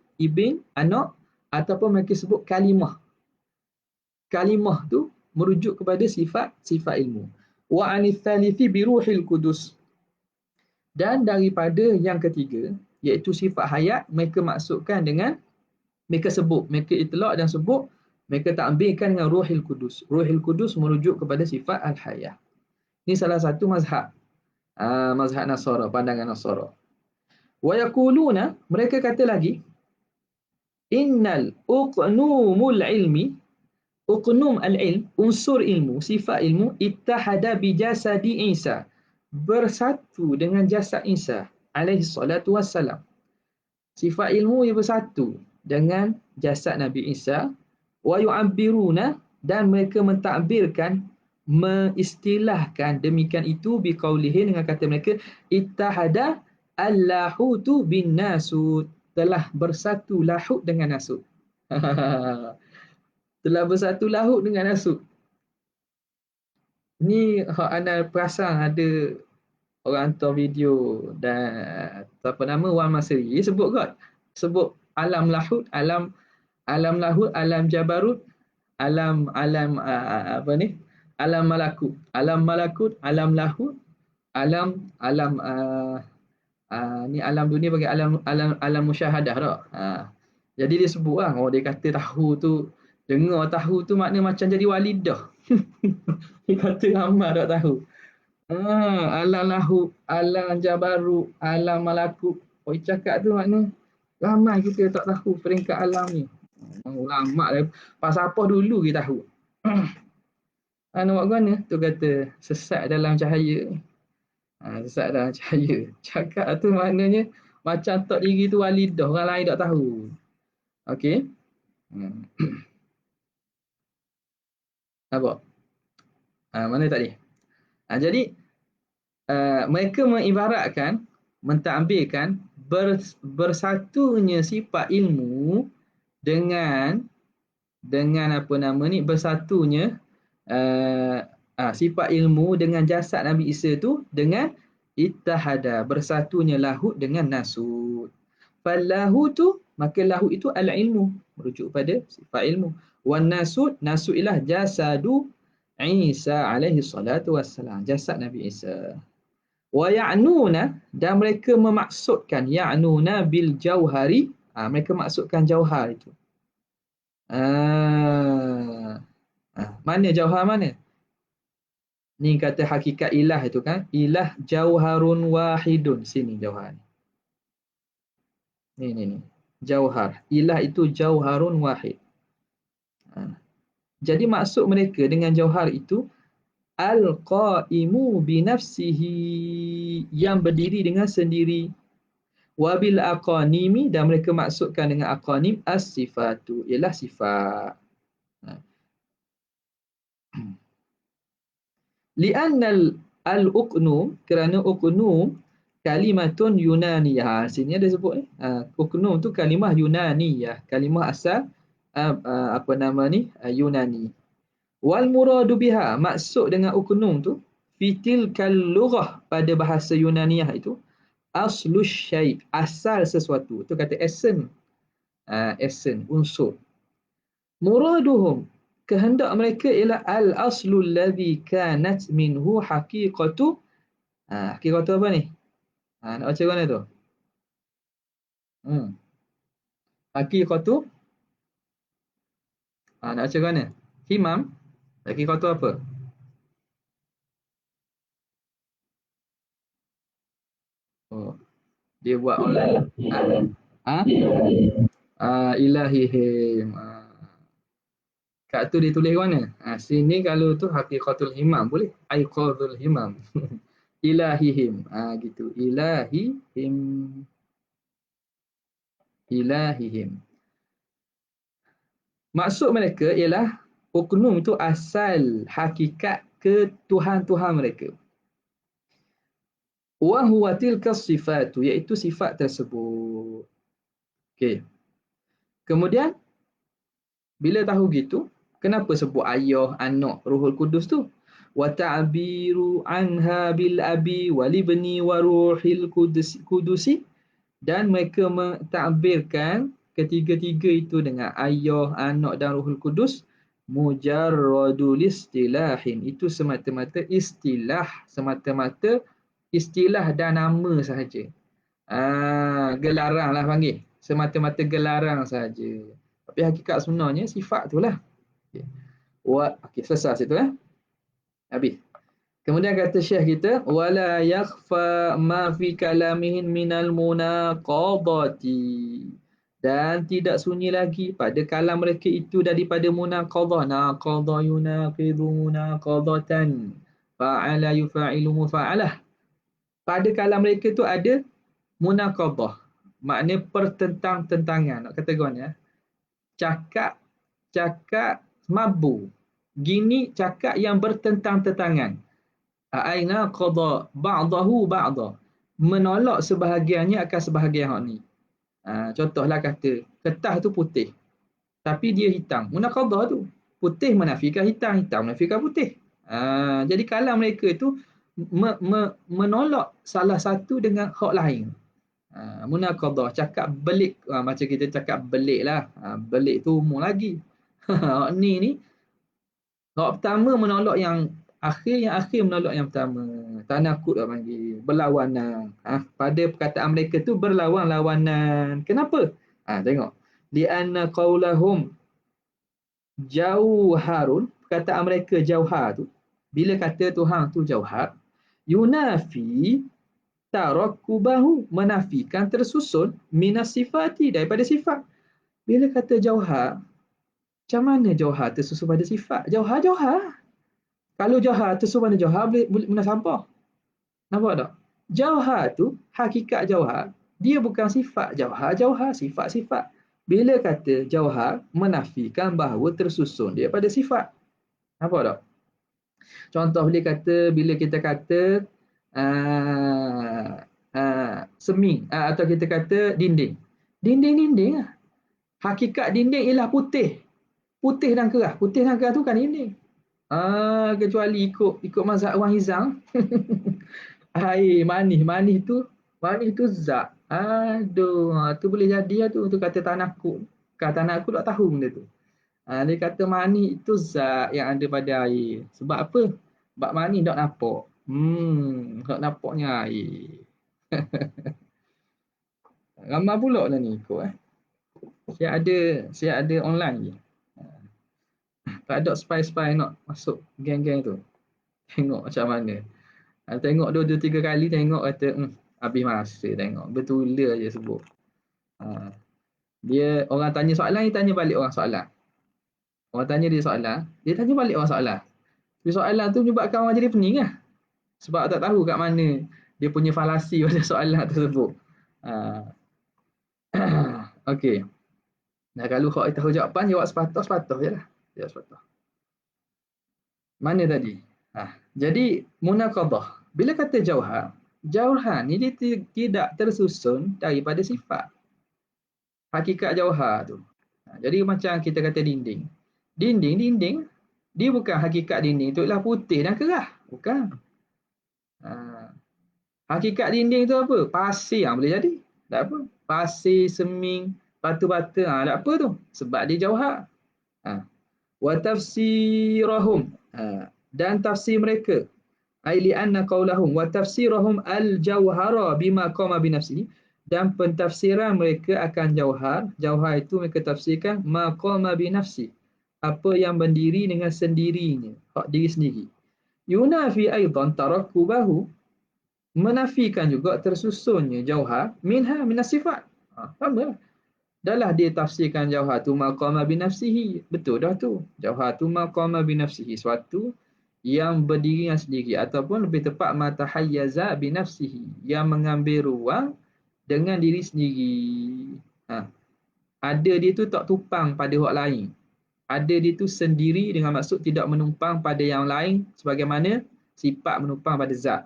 anak, ataupun mereka sebut kalimah. Kalimah tu merujuk kepada sifat ilmu. Wa anitsalithi bi ruhil qudus, dan daripada yang ketiga iaitu sifat hayat, mereka maksudkan dengan, mereka sebut, mereka itlaq dan sebut, mereka takbirkan dengan ruhil qudus. Ruhil qudus merujuk kepada sifat al-hayah. Ini salah satu mazhab. Mazhab Nasara, pandangan Nasara. Wa yaquluna, mereka kata lagi, innal uqnumul ilmi, uqnum al-ilm, unsur ilmu, sifat ilmu, ittahada bi jasadi Isa, bersatu dengan jasad Isa alaihi salatu wassalam. Sifat ilmu yang bersatu dengan jasad Nabi Isa. Wa yu'abbiruna, dan mereka mentakbirkan, mengistilahkan demikian itu biqaulihi, dengan kata mereka, ittahada al-lahutu bin nasut, telah bersatu lahut dengan nasut. Telah bersatu lahut dengan nasut. Ni anda perasan ada orang hantar video dan apa nama Wan Masri, dia sebut kot, sebut alam lahut, alam lahut, alam jabarut, alam apa ni, alam malakut, alam lahut, alam ni alam dunia bagi alam musyahadah tak. Jadi dia sebut lah, dia kata tahu tu, dengar tahu tu makna macam jadi walidah. Dia kata ramai tak tahu. Alam lahut, alam jabarut, alam malakut. Cakap tu makna ramai kita tak tahu peringkat alam ni. Ulama dah pasal apa dulu kita tahu. Nak buat mana? Tu kata sesat dalam cahaya. Sesat dalam cahaya. Cakap tu maknanya macam tak diri tu walidah, orang lain tak tahu. Okey. Apa? Mana tadi? Jadi mereka mengibaratkan, mentakbirkan bersatunya sifat ilmu dengan apa nama ni, bersatunya sifat ilmu dengan jasad Nabi Isa tu dengan ittahada, bersatunya lahut dengan nasut. Fallahu tu, maka lahut itu al-ilmu, merujuk pada sifat ilmu. Wan nasut, nasut ialah jasadu Isa alaihi salatu wassalam, jasad Nabi Isa. Wa ya'nuna, dan mereka memaksudkan, ya'nuna bil jauhari, mereka maksudkan jauhar itu. Mana jauhar mana? Ni kata hakikat ilah itu kan, ilah jauharun wahidun, sini jauhar ni jauhar, ilah itu jauharun wahid. Jadi maksud mereka dengan jauhar itu al-qaimu binafsihi, yang berdiri dengan sendiri. Wabil aqanimi, dan mereka maksudkan dengan aqanim as-sifatu, ialah sifat. Li'annal al-uqnum, kerana uqnum kalimatun yunaniyah. Sini ada sebut ni. Uqnum tu kalimah yunaniyah, kalimah asal apa nama ni, Yunani. Wal muradu biha, maksud dengan uqnum tu, fitil kal lughah, pada bahasa Yunaniyah itu, aslus syai', asal sesuatu. Tu kata essence, unsur. Muraduhum, kehendak mereka ialah al-aslul ladzi kanat minhu haqiqatu. Haqiqatu apa ni? Nak baca mana tu? Haqiqatu. Nak baca mana? Himam. Haqiqatu apa? Dia buat online. Ha? Ilahihim. Kat tu dia tulis mana? Sini kalau tu haqiqatul himam boleh. Aiqadul himam. Ilahihim. Gitu. Ilahihim. Ilahihim. Maksud mereka ialah oknum itu asal hakikat ketuhan-tuhan mereka. Wa huwa tilka sifatu, iaitu sifat tersebut. Okey. Kemudian bila tahu gitu, kenapa sebut ayah, anak, Ruhul Kudus tu? Wa ta'biru anha bil abi wal ibni wa ruhil kudusi, dan mereka mentakbirkan ketiga-tiga itu dengan ayah, anak dan Ruhul Kudus mujarradul istilahin. Itu semata-mata istilah, semata-mata istilah dan nama sahaja. Gelarang lah panggil. Semata-mata gelarang sahaja. Tapi hakikat sebenarnya sifat tu lah. Okay. Okay, selesai situ . Habis. Kemudian kata Syekh kita, wala yakhfa ma fi kalamihin minal munaqadati. Dan tidak sunyi lagi pada kalam mereka itu daripada munaqadah. Naqadah yunaqidu munaqadatan. Fa'ala yufa'ilu mufa'alah. Pada kalam mereka itu ada munaqadah. Maknanya pertentang-tentangan. Nak kata kawan ya. Cakap mabu. Gini cakap yang bertentang-tentangan. Aina qada ba'dahu ba'da. Menolak sebahagiannya akan sebahagian hak ni. Contohlah kata kertas tu putih tapi dia hitam. Munaqadah tu. Putih menafikan hitam, hitam menafikan putih. Jadi kalam mereka tu menolak salah satu dengan hak lain. Munaqadah, cakap belik. Macam kita cakap belik lah. Belik tu umum lagi. Hak ni hak pertama menolak yang akhir menolak yang pertama. Tanakut lah panggil. Berlawanan. Pada perkataan mereka tu berlawan-lawanan. Kenapa? Tengok. Lianna qawlahum jauharun. Perkataan mereka jauhar tu. Bila kata Tuhan tu jauhar. Yunafi tarakkubahu. Menafikan tersusun. Minas sifati. Daripada sifat. Bila kata jauhar. Macam mana jauhar tersusun pada sifat? Jauhar. Kalau jauhar tersusun pada jauhar boleh menasabah. Nampak tak? Jauhar tu, hakikat jauhar, dia bukan sifat jauhar, sifat-sifat. Bila kata jauhar, menafikan bahawa tersusun dia pada sifat. Nampak tak? Contoh bila kita kata seming atau kita kata dinding. Dinding lah. Hakikat dinding ialah putih. Putih dan kerah. Putih dan kerah tu kan dinding. Kecuali ikut mazhab orang Hizam. Air manis tu zat. Aduh, tu boleh jadi lah tu kata tanakut. Kata tanakut tak tahu benda tu. Dia kata manis itu zat yang ada pada air. Sebab apa? Sebab manis tak nampak. Tak nampaknya air. Ramai pula lah ni ikut Saya ada online je. Tak ada spy nak masuk geng-geng tu. Tengok macam mana. Tengok 2-3 kali tengok kata habis masa tengok. Betul je sebut. Dia orang tanya soalan, dia tanya balik orang soalan. Orang tanya dia soalan, dia tanya balik orang soalan. Tapi soalan tu menyebabkan orang jadi pening lah. Sebab tak tahu kat mana dia punya falasi pada soalan tersebut. Okey. Nah, kalau kau tahu jawapan, jawab sepatah je lah. Jawab sepatah. Mana tadi? Jadi munaqadah. Bila kata jauhar ni dia tidak tersusun daripada sifat. Hakikat jauhar tu. Jadi macam kita kata dinding. Dinding, dia bukan hakikat dinding tu ialah putih dan kerah. Bukan. Hakikat dinding tu apa? Pasir boleh jadi. Tak apa. Pasir, seming, batu-batu. Tak apa tu. Sebab dia jauhar. Wa tafsirahum. Dan tafsir mereka. Aili anna qawlahum wa tafsirahum al-jauhara bima qama binafsihi. Dan pentafsiran mereka akan jauhar. Jauhar itu mereka tafsirkan ma qama binafsi. Apa yang berdiri dengan sendirinya. Hak diri sendiri. Yunafi aidan tarakkubahu. menafikan juga tersusunnya jauhar minha minas sifat. Sama lah. Dahlah dia tafsirkan jauhar tu maqama binafsihi. Betul dah tu. Jauhar tu maqama binafsihi. Suatu yang berdiri dengan sendiri. Ataupun lebih tepat matahayyaza binafsihi. Yang mengambil ruang dengan diri sendiri. Ha. Ada dia tu tak tumpang pada orang lain. Ada dia tu sendiri dengan maksud tidak menumpang pada yang lain. Sebagaimana sifat menumpang pada zat.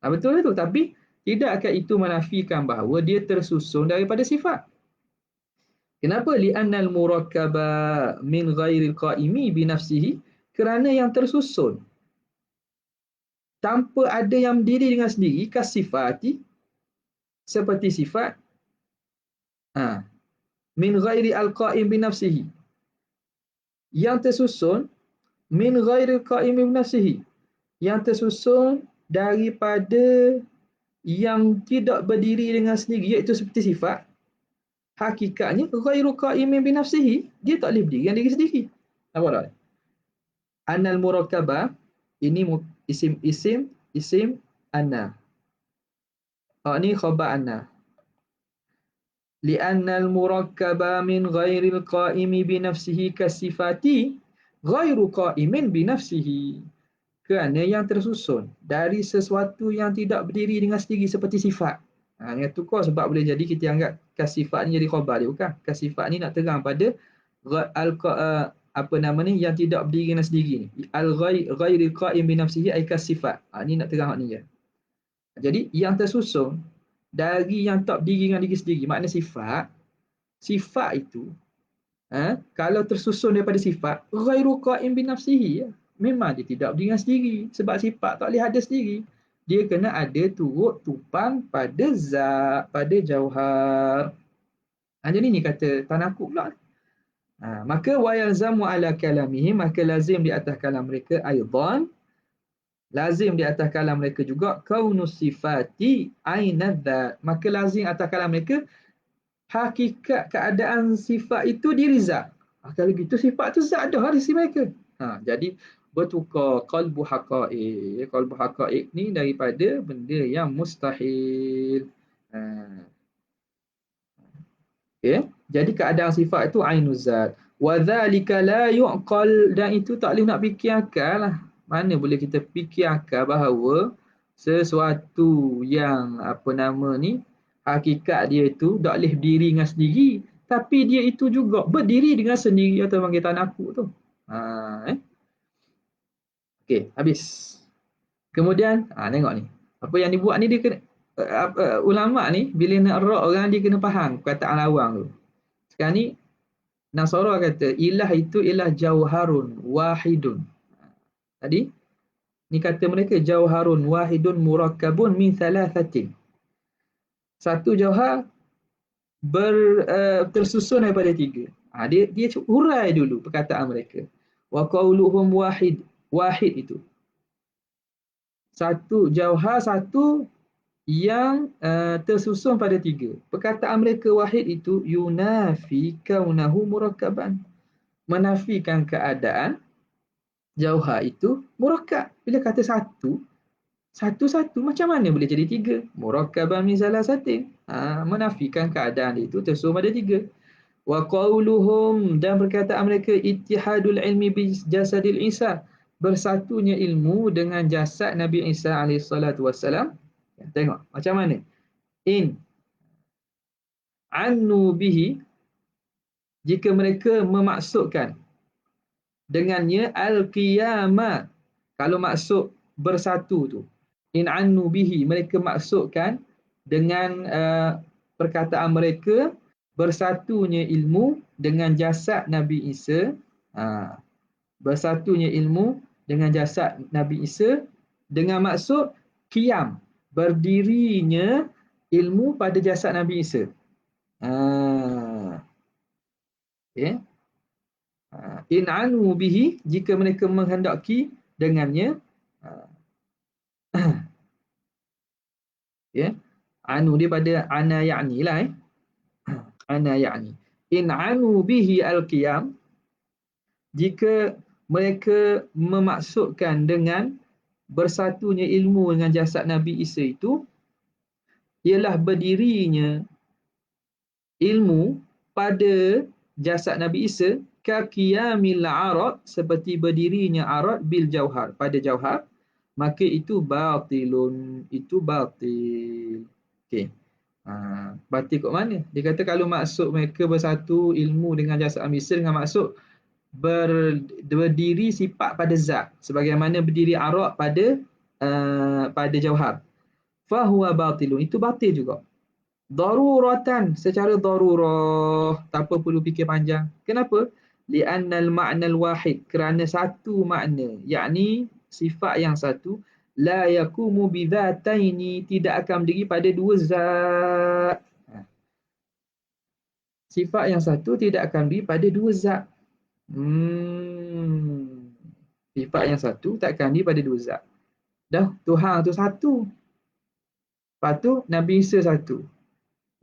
Betul tu. Tapi tidakkah itu menafikan bahawa dia tersusun daripada sifat? Kenapa? Li'annal murakkaba min ghairil qaimi binafsihi, kerana yang tersusun tanpa ada yang berdiri dengan sendiri kasifati, seperti sifat, min ghairi al-qaim binafsihi, yang tersusun min ghairil qaim binafsihi, yang tersusun daripada yang tidak berdiri dengan sendiri, iaitu seperti sifat. Hakikatnya ghairu qaimin binafsihi, dia tak boleh berdiri dengan diri sendiri. Apa dah? Anal murakkabah, ini isim anna. Ni khabar anna. Li'annal murakkaba min ghairil qaimi binafsihi kasifati ghairu qaimin binafsihi. Kerana yang tersusun dari sesuatu yang tidak berdiri dengan sendiri seperti sifat. Yang tukar sebab boleh jadi kita anggap kasifat ni jadi khabar dia. Bukan. Kasifat ni nak terang pada apa nama ni, yang tidak berdiri dengan sendiri ni. Al-ghairil qaim binafsihi ay kasifat. Ni nak terang hak ni je. Jadi yang tersusun dari yang tak berdiri dengan diri sendiri, makna sifat. Sifat itu kalau tersusun daripada sifat ghairu qaim binafsihi, memang dia tidak berdiri dengan sendiri. Sebab sifat tak boleh ada sendiri. Dia kena ada turut tupang pada zat, pada jauhar. Jadi ni kata tanakub pula. Maka wa yalzamu ala kalamihi, maka lazim di atas kalam mereka aidan, lazim di atas kalam mereka juga kaunus sifati ainadzat, maka lazim atas kalam mereka hakikat keadaan sifat itu diri zat. Kalau gitu sifat tu zat dah di sisi mereka. Jadi bertukar qalbu haqaiq. Qalbu haqaiq ni daripada benda yang mustahil. Okay. Jadi keadaan sifat itu ainuz zat. Wa dzalika la yuqal, dan itu tak boleh nak fikir akal lah. Mana boleh kita fikir akal bahawa sesuatu yang apa nama ni, hakikat dia itu tak boleh berdiri dengan sendiri, tapi dia itu juga berdiri dengan sendiri, atau panggil tanakuk tu. Okey, habis. Kemudian tengok ni. Apa yang dibuat ni dia kena ulama ni bila nak rak orang dia kena faham perkataan lawang tu. Sekarang ni Nasara kata ilah itu ialah jauharun wahidun. Tadi ni kata mereka jauharun wahidun murakkabun min thalathatin. Satu jauhar tersusun daripada tiga. Dia hurai dulu perkataan mereka. Wa qauluhum wahid itu. Satu jauhar, satu yang tersusun pada tiga. Perkataan mereka wahid itu yunafi kaunahu murakkaban, menafikan keadaan jauhar itu murakkab. Bila kata satu, satu-satu macam mana boleh jadi tiga? Murakkaban min salasatin. Menafikan keadaan itu tersusun pada tiga. Wa qauluhum, dan perkataan mereka ittihadul ilmi bi jasadil Isa, bersatunya ilmu dengan jasad Nabi Isa alaihi salatu wassalam. Tengok macam mana. In annu bihi, jika mereka memaksudkan dengannya al-qiyamah. Kalau maksud bersatu tu, in annu bihi, mereka maksudkan dengan perkataan mereka bersatunya ilmu dengan jasad Nabi Isa. Bersatunya ilmu dengan jasad Nabi Isa dengan maksud qiyam, berdirinya ilmu pada jasad Nabi Isa. Okay. In anu bihi, jika mereka menghendaki dengannya. Okay. Anu dia pada ana ya'ni lah. Ana ya'ni. In anu bihi al-qiyam, jika mereka memaksudkan dengan bersatunya ilmu dengan jasad Nabi Isa itu ialah berdirinya ilmu pada jasad Nabi Isa kaqiyamil arad, seperti berdirinya arad bil jauhar, pada jauhar, maka itu batilun, itu batil. Okey. Batil kat mana? Dia kata kalau maksud mereka bersatu ilmu dengan jasad Nabi Isa dengan maksud berdiri sifat pada zat sebagaimana berdiri arad pada jauhar, fahuwa batilun, itu batil juga. Daruratan, secara darurah, tanpa perlu fikir panjang. Kenapa? Li'annal ma'nal wahid, kerana satu makna, yakni sifat yang satu, la yakumu bidzataini, tidak akan berdiri pada dua zat. Sifat yang satu tidak akan berdiri pada dua zat. Sifat yang satu tak akan berdiri pada dua zat. Dah, Tuhan tu satu. Lepas tu Nabi Isa satu.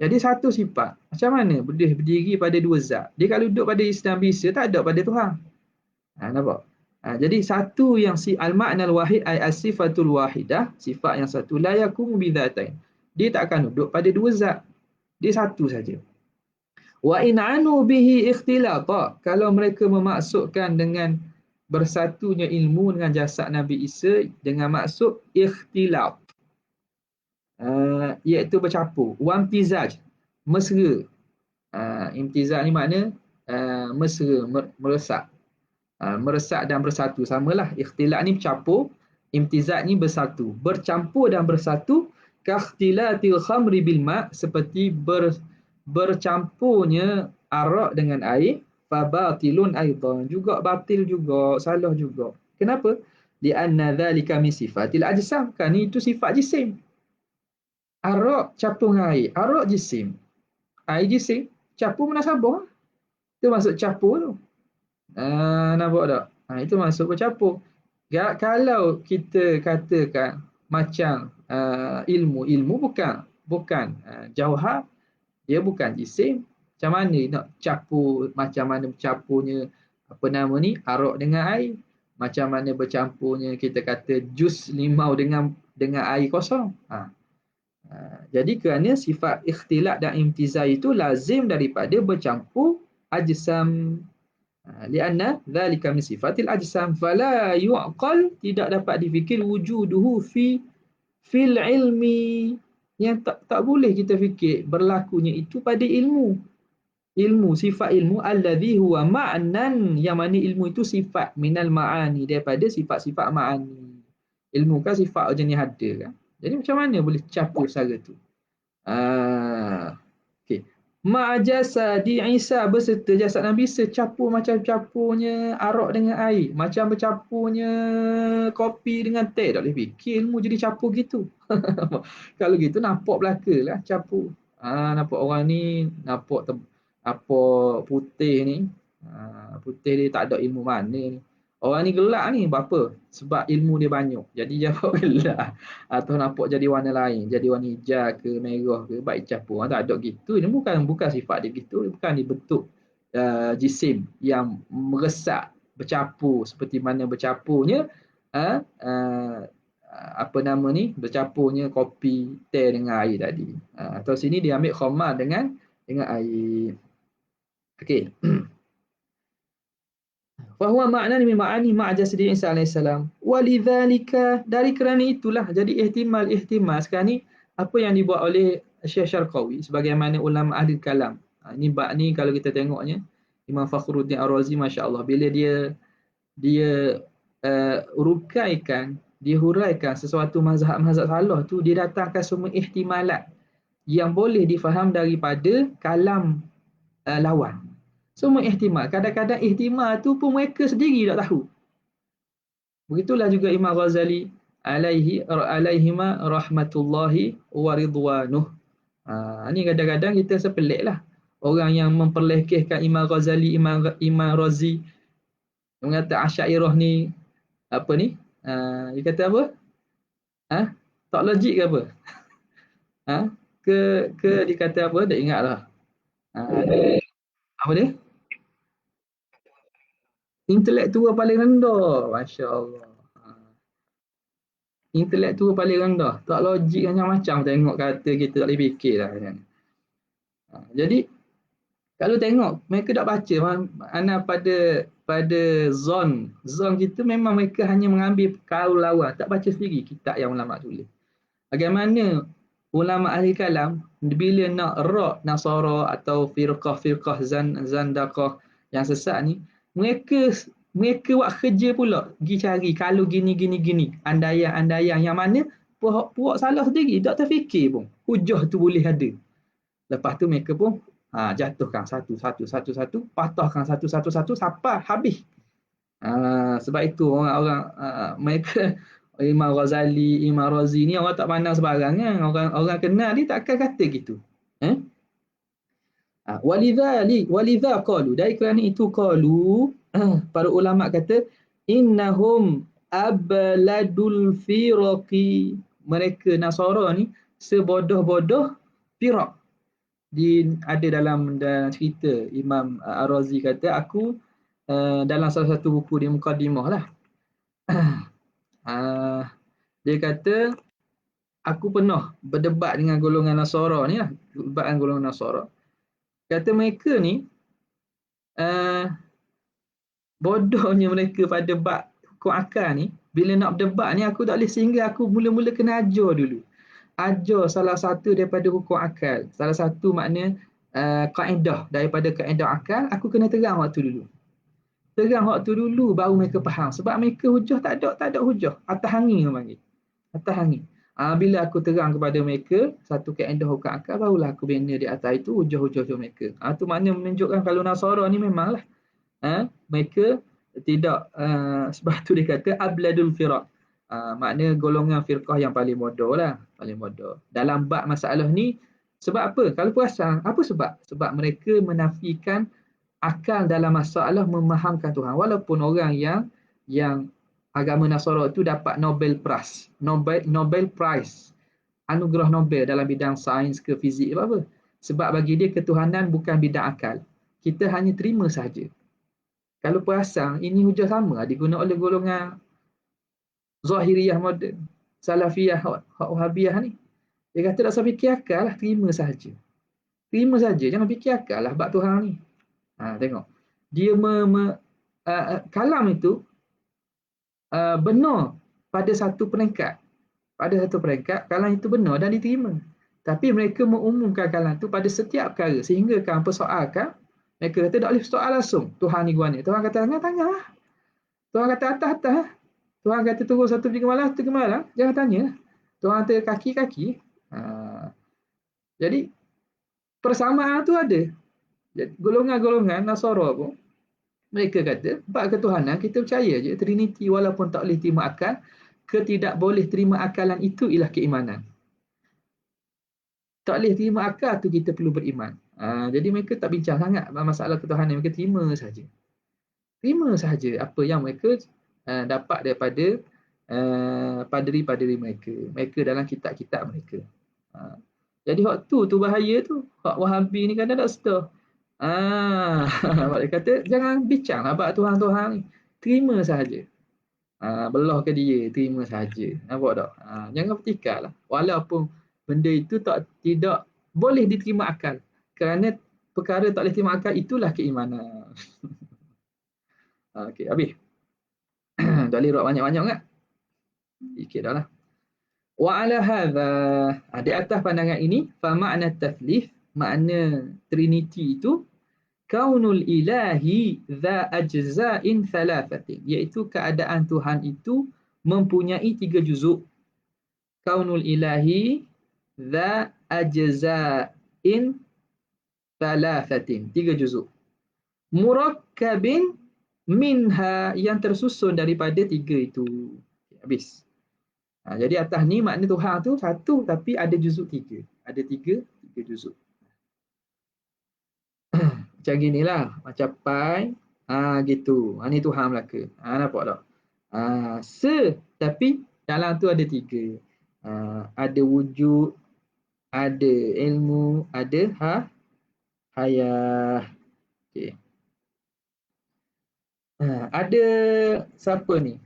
Jadi satu sifat. Macam mana boleh berdiri pada dua zat? Dia kalau duduk pada Nabi Isa, tak ada pada Tuhan. Nampak? Jadi satu yang si al-ma'nal wahid ay as-sifatul wahidah, sifat yang satu, la yakumu bidzatain. Dia tak akan duduk pada dua zat. Dia satu saja. Wa in anu bihi ikhtilata, kalau mereka memaksudkan dengan bersatunya ilmu dengan jasad Nabi Isa dengan maksud ikhtilat, iaitu bercampur, wamtizaj, mesra. Imtizaj ni makna mesra, meresak. Meresak dan bersatu, samalah. Ikhtilat ni bercampur, imtizaj ni bersatu. Bercampur dan bersatu, kakhtilatil khamri bil ma', seperti bercampurnya arak dengan air, fabatilun aidan, juga batil juga, salah juga. Kenapa? Lianna dzalika min sifatil ajsam, kan itu sifat jisim. Arak campur dengan air, arak jisim, air jisim, campur munasabah. Itu maksud campur tu. Nampak tak? Itu masuk bercampur. Kalau kita katakan macam ilmu bukan jauhar, dia bukan jisim. Macam mana nak campur, macam mana bercampurnya apa nama ni, arak dengan air, macam mana bercampurnya kita kata jus limau dengan air kosong. Jadi kerana sifat ikhtilat dan imtizaj itu lazim daripada bercampur ajsam. Lianna dzalika min sifatil ajsam fala yu'qal, tidak dapat difikir wujuduhu fil ilmi, yang tak boleh kita fikir berlakunya itu pada ilmu. Sifat ilmu alladhi huwa ma'nan, yang mana ilmu itu sifat minal ma'ani, daripada sifat-sifat ma'ani. Ilmu kan sifat jenis ada kan. Jadi macam mana boleh campur secara tu? Okey. Ma'jasadi Isa, beserta jasad Nabi Isa, campur macam campurnya arak dengan air, macam bercampurnya kopi dengan teh. Tak boleh fikir ilmu jadi campur gitu. Kalau gitu nampak belaka lah campur. Nampak orang ni nampak nampak putih ni. Putih dia tak ada ilmu mana ni. Orang ni gelap ni berapa? Sebab ilmu dia banyak. Jadi jawab gelap. Atau nampak jadi warna lain, jadi warna hijau ke merah ke, baik campur. Tak ada gitu. Ini bukan sifat dia gitu. Bukan dibentuk jisim yang meresak, bercampur seperti mana bercampurnya apa nama ni, bercampurnya kopi teh dengan air tadi. Atau sini dia ambil khamar dengan air. Okey. Fahuwa ma'nan min ma'ani ma'jasdi Isa alaihissalam. Walidzalika, dari kerana itulah jadi ihtimal sekarang ni apa yang dibuat oleh Syekh Syarqawi sebagaimana ulama ahli kalam. Ini bab ni kalau kita tengoknya Imam Fakhruddin Ar-Razi, masya-Allah, bila dia dia huraikan sesuatu mazhab salah tu, dia datangkan semua ihtimalat yang boleh difaham daripada kalam lawan. Semua ihtimal. Kadang-kadang ihtimal tu pun mereka sendiri tak tahu. Begitulah juga Imam Ghazali alaihima rahmatullahi wa ridwanuh. Ni kadang-kadang kita sepelik lah. Orang yang memperlekehkan Imam Ghazali, Imam Razi, mengata Asy'ariyah ni apa ni? Dia kata apa? Tak logik ke apa? Ke dia kata apa? Tak ingat lah. Apa dia? Intelektual paling rendah. Masya Allah. intelektual paling rendah, tak logik macam-macam tengok kata kita tak boleh fikir lah kan. Jadi kalau tengok mereka tak baca mana pada zon kita memang mereka hanya mengambil kaul lawan, tak baca sendiri kitab yang ulama tulis. Bagaimana ulama ahli kalam bila nak rak Nasara atau firqah-firqah zandaqah yang sesat ni, mereka mereka buat kerja pula pergi cari kalau gini andaian yang mana puak salah sendiri, tak terfikir pun hujah tu boleh ada. Lepas tu mereka pun jatuhkan satu, patahkan satu sampai habis. Sebab itu orang-orang mereka Imam Ghazali, Imam Razi ni orang tak pandang sebarang kan. Orang kenal dia takkan kata gitu. Eh? Walidha qalu, dari kerana itu qalu, para ulama kata innahum abladul firaqi, mereka Nasara ni sebodoh-bodoh firaq. Ada dalam cerita Imam Ar-Razi kata, aku dalam salah satu buku di Muqaddimah lah, dia kata aku pernah berdebat dengan golongan Nasara ni lah, berdebat dengan golongan Nasara. Kata mereka ni bodohnya mereka pada bab hukum akal ni, bila nak berdebat ni aku tak boleh, sehingga aku mula-mula kena ajar dulu. Ajar salah satu daripada hukum akal, salah satu makna kaedah daripada kaedah akal, aku kena terang waktu dulu. Terang waktu dulu baru mereka faham. Sebab mereka hujah tak ada hujah. Atas angin orang panggil. Atas angin. Bila aku terang kepada mereka satu kaedah hukum akal, barulah aku bina di atas itu hujah-hujah mereka. Itu makna menunjukkan kalau Nasara ni memanglah mereka tidak, sebab tu dia kata abladul firaq. Makna golongan firqah yang paling bodoh lah, paling bodoh dalam bab masalah ni. Sebab apa? Kalau perasan, apa sebab? Sebab mereka menafikan akal dalam masalah memahamkan Tuhan. Walaupun orang yang agama Nasara itu dapat Nobel Prize, anugerah Nobel dalam bidang sains ke fizik apa. Sebab bagi dia ketuhanan bukan bidang akal. Kita hanya terima sahaja. Kalau perasan, ini hujah sama digunakan oleh golongan Zahiriyah moden, Salafiyah, Wahabiyah ni. Dia kata tak usah fikir akal lah, terima sahaja. Terima saja, jangan fikir akal lah bab Tuhan ni. Tengok. Dia kalam itu benar pada satu peringkat. Pada satu peringkat, kalam itu benar dan diterima. Tapi mereka mengumumkan kalam itu pada setiap perkara, sehingga kan persoalkan, mereka kata tak boleh soal langsung. Tuhan ni gua ni. Tuhan kata tanya lah. Tuhan kata atas. Tuhan kata turun satu pergi ke malam. Jangan tanya. Tuhan kata kaki. Jadi persamaan tu ada. Golongan-golongan Nasara pun, mereka kata bab ketuhanan kita percaya je Trinity, walaupun tak boleh terima akal. Ketidak boleh terima akalan itu ialah keimanan. Tak boleh terima akal tu kita perlu beriman. Jadi mereka tak bincang sangat masalah ketuhanan, mereka terima saja. Terima saja apa yang mereka dapat daripada paderi-paderi mereka. Mereka dalam kitab-kitab mereka. Jadi waktu tu bahaya tu. Hak Wahabi ni kadang tak sedar. Dia kata jangan bincang lah bab Tuhan-Tuhan ni. Terima sahaja. Belah ke dia, terima sahaja. Nampak tak? Jangan bertikar lah. Walaupun benda itu tidak boleh diterima akal. Kerana perkara tak boleh terima akal, itulah keimanan. Okey, habis. Tak boleh buat banyak-banyak kan? Sikit dah lah. Wa ala hadha, di atas pandangan ini, fa makna tathlith, makna Trinity itu kaunul ilahi dha ajza'in thalathatin, iaitu keadaan Tuhan itu mempunyai 3 juzuk. Kaunul ilahi dha ajza'in thalathatin, 3 juzuk. Murakkabin minha, yang tersusun daripada 3 itu. Habis. Jadi atas ni makna Tuhan tu satu tapi ada juzuk 3. Ada 3 juzuk. Macam ginilah, macam pai, gitu. Ni Tuhan Melaka. Nampak tak? Tapi dalam tu ada 3. Ada wujud, ada ilmu, ada hayah. Okey. Ada siapa ni?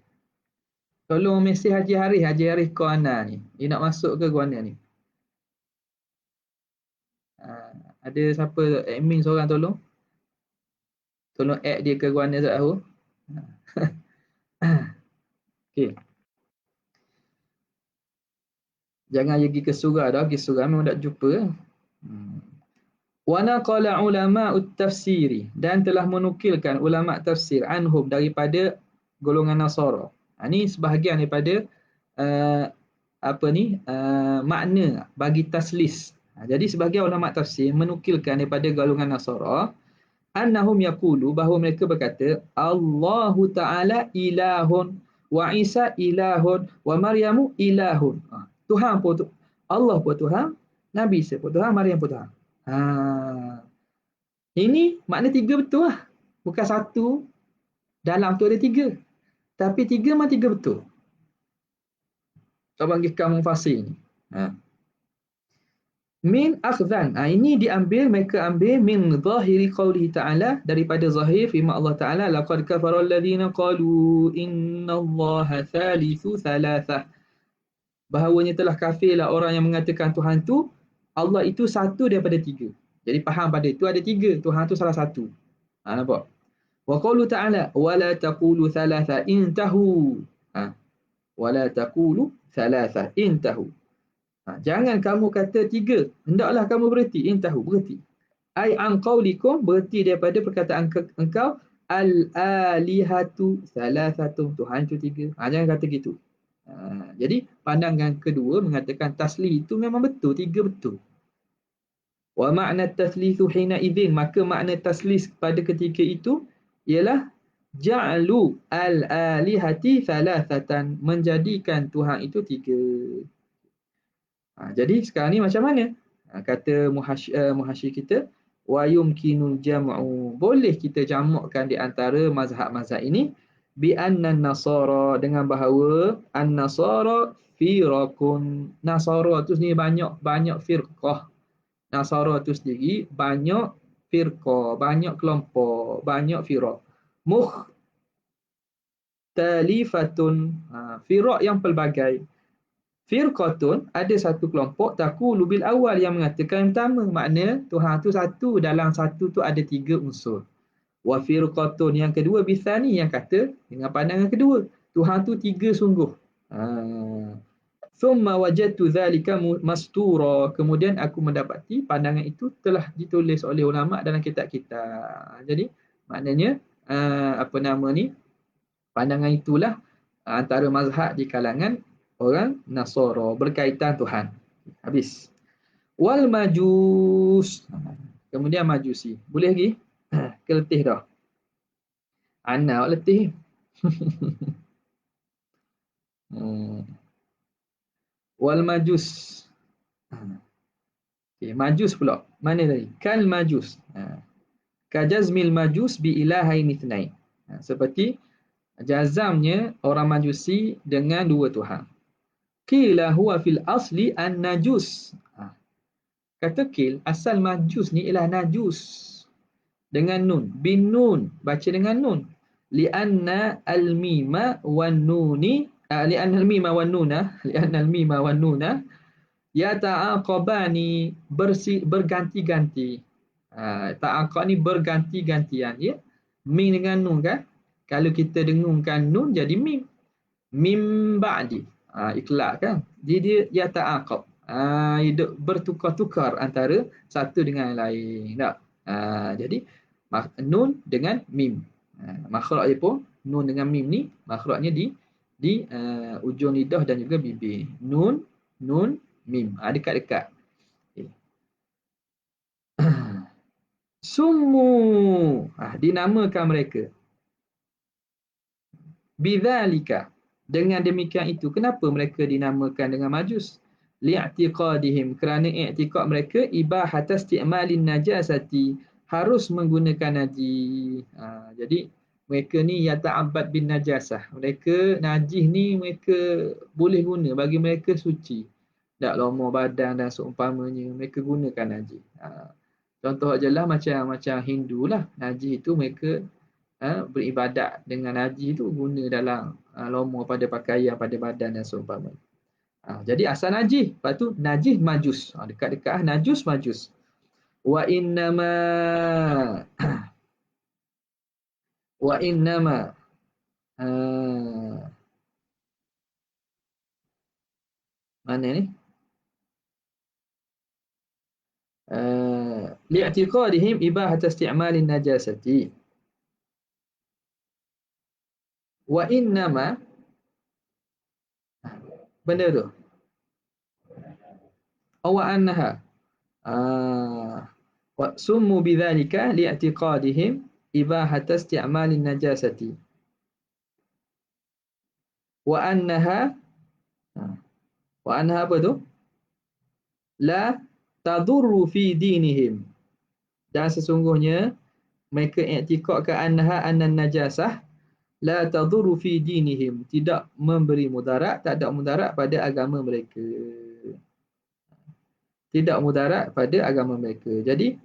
Tolong mesej Haji Harith Kuana ni. Dia nak masuk ke Kuana ni? Ada siapa admin seorang tolong? Tolong add dia ke Kuana Zahu. Okey. Jangan pergi ke surah dah, pergi surah memang tak jumpa. Wa naqala ulama'ut tafsiri, dan telah menukilkan ulama tafsir anhum daripada golongan Nasara. Ini sebahagian daripada makna bagi taslis. Jadi sebahagian ulama tafsir menukilkan daripada golongan Nasara annahum yaqulu, bahawa mereka berkata Allahu Ta'ala ilahun wa Isa ilahun wa Maryamu ilahun. Tuhan pun Allah pun Tuhan, Nabi Isa pun Tuhan, Maryam pun Tuhan. Ini makna tiga betul lah. Bukan satu dalam tu ada tiga. Tapi tiga memang tiga betul. Saya bagi kamu fasih ni. Min akhdhan. Ini diambil, mereka ambil min zahiri qawlihi ta'ala, daripada zahir firman Allah Ta'ala, laqad kafara alladhina qalu innallaha thalithu thalathah. Bahawanya telah kafirlah orang yang mengatakan Tuhan tu, Allah itu satu daripada tiga. Jadi faham pada itu ada tiga, Tuhan tu salah satu. Nampak? Wa qawlu ta'ala wala taqulu thalatha intahu. Wala taqulu thalatha intahu. Jangan kamu kata tiga, hendaklah kamu berhenti. Intahu, berhenti. Ai an qaulikum, berhenti daripada perkataan engkau al-alihatu thalathatun, Tuhan itu tiga. Jangan kata gitu. Jadi pandangan kedua mengatakan tasli itu memang betul, tiga betul. Wa makna taslisu hina idzin, maka makna taslis pada ketika itu ialah ja'lu al-alihati thalathatan, menjadikan Tuhan itu tiga. Jadi sekarang ni macam mana? Kata muhasyir kita, wa yumkinul jam'u, boleh kita jamakkan di antara mazhab-mazhab ini bi annan nasara, dengan bahawa an-nasara firaqun, nasara tu sendiri banyak firqah. Nasara tu sendiri banyak firqah, banyak kelompok, banyak firaq. Mukhtalifatun, firaq yang pelbagai. Firqatun, ada satu kelompok, taqulu bil awal, yang mengatakan yang pertama, makna Tuhan tu satu, dalam satu tu ada tiga unsur. Wa firqatun, yang kedua, bisani, yang kata dengan pandangan kedua, Tuhan tu tiga sungguh. Thumma wajadtu dhalika mastura, kemudian aku mendapati pandangan itu telah ditulis oleh ulama dalam kitab-kitab. Jadi maknanya pandangan itulah antara mazhab di kalangan orang Nasara berkaitan Tuhan. Habis. Wal majus. Kemudian majusi. Boleh lagi? Keletih dah. Anak letih. Wal majus. Okay, majus pula. Mana tadi? Kal majus. Kajazmil majus bi ilahaini ithnain. Seperti jazamnya orang majusi dengan dua Tuhan. Qila huwa fil asli an-najus. Kata qil, asal majus ni ialah najus. Dengan nun. Bin nun. Baca dengan nun. Lianna al-mima wan nuni. Lianna al-mima wan nuna. Lianna al-mima wan nuna. Yata'aqabani. Berganti-ganti. Ta'aqab ni berganti-gantian. Ya? Mim dengan nun kan? Kalau kita dengungkan nun jadi mim. Mim ba'di. Ikhlas kan? Dia yata'aqab. Hidup bertukar-tukar antara satu dengan yang lain. Tak? Jadi nun dengan mim. Makhraj dia pun nun dengan mim ni makhrajnya di ujung lidah dan juga bibir. Nun, mim. Dekat-dekat. Okay. Summu. Dinamakan mereka. Bidzalika. Dengan demikian itu, kenapa mereka dinamakan dengan majus? Li'tiqadihim, kerana i'tiqad mereka ibahat isti'malin najasati, harus menggunakan najis. Jadi mereka ni yata'abbad bin najasah. Mereka najis ni mereka boleh guna, bagi mereka suci. Tak lama badan dan seumpamanya, mereka gunakan najis. Contoh ajalah macam Hindu lah. Najis itu mereka beribadat dengan najis itu guna dalam lomo pada pakaian, pada badan dan seumpama. Jadi asal najis, lepas tu najis majus. Dekat-dekat najus majus. Wa innama wa innama mana ni? Li'tiqadihim ibahat isti'malin najasati. Wa innama benda tu. Wa annaha wa summu bidzalika li'tiqadihim ibahat isti'malin najasati. Wa annaha apa tu? La tadurru fi dinihim. Dan sesungguhnya mereka i'tiqadkan annaha annan najasah la tadurru fi dinihim, tidak memberi mudarat, tak ada mudarat pada agama mereka. Tidak mudarat pada agama mereka. Jadi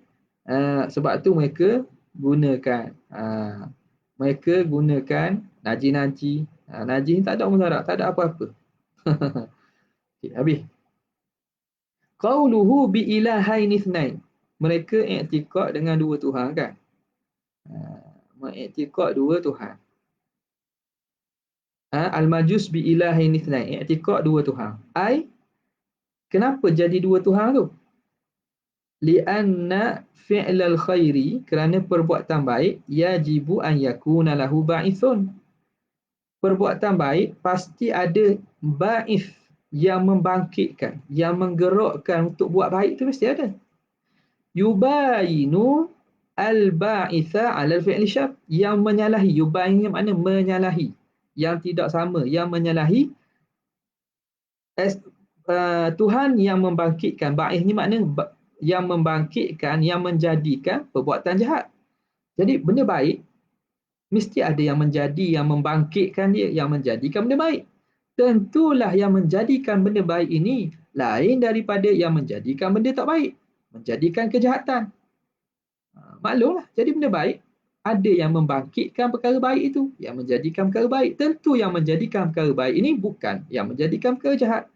sebab tu mereka gunakan naji-naji. Naji tak ada mudarat, tak ada apa-apa. Okay, habis. Qauluhu bi ilahaini ithnain. Mereka i'tiqad dengan dua Tuhan kan? Mengiktikad dua Tuhan. Al-majus bi ilahaini ithnain. I'tiqad dua Tuhan. Kenapa jadi dua Tuhan tu? Lianna fi'lal khairi, kerana perbuatan baik, yajibu an yakuna lahu ba'ithun. Perbuatan baik pasti ada ba'ith yang membangkitkan, yang menggerakkan untuk buat baik tu mesti ada. Yubayinu al-ba'itha 'ala al-fi'li syar, yang menyalahi. Yubayinu makna menyalahi, yang tidak sama, yang menyalahi Tuhan yang membangkitkan. Ba'ith ni makna yang membangkitkan, yang menjadikan perbuatan jahat. Jadi benda baik mesti ada yang menjadi, yang membangkitkan dia, yang menjadikan benda baik. Tentulah yang menjadikan benda baik ini lain daripada yang menjadikan benda tak baik, menjadikan kejahatan. Maklumlah, jadi benda baik ada yang membangkitkan perkara baik itu, yang menjadikan perkara baik. Tentu yang menjadikan perkara baik ini bukan yang menjadikan perkara jahat.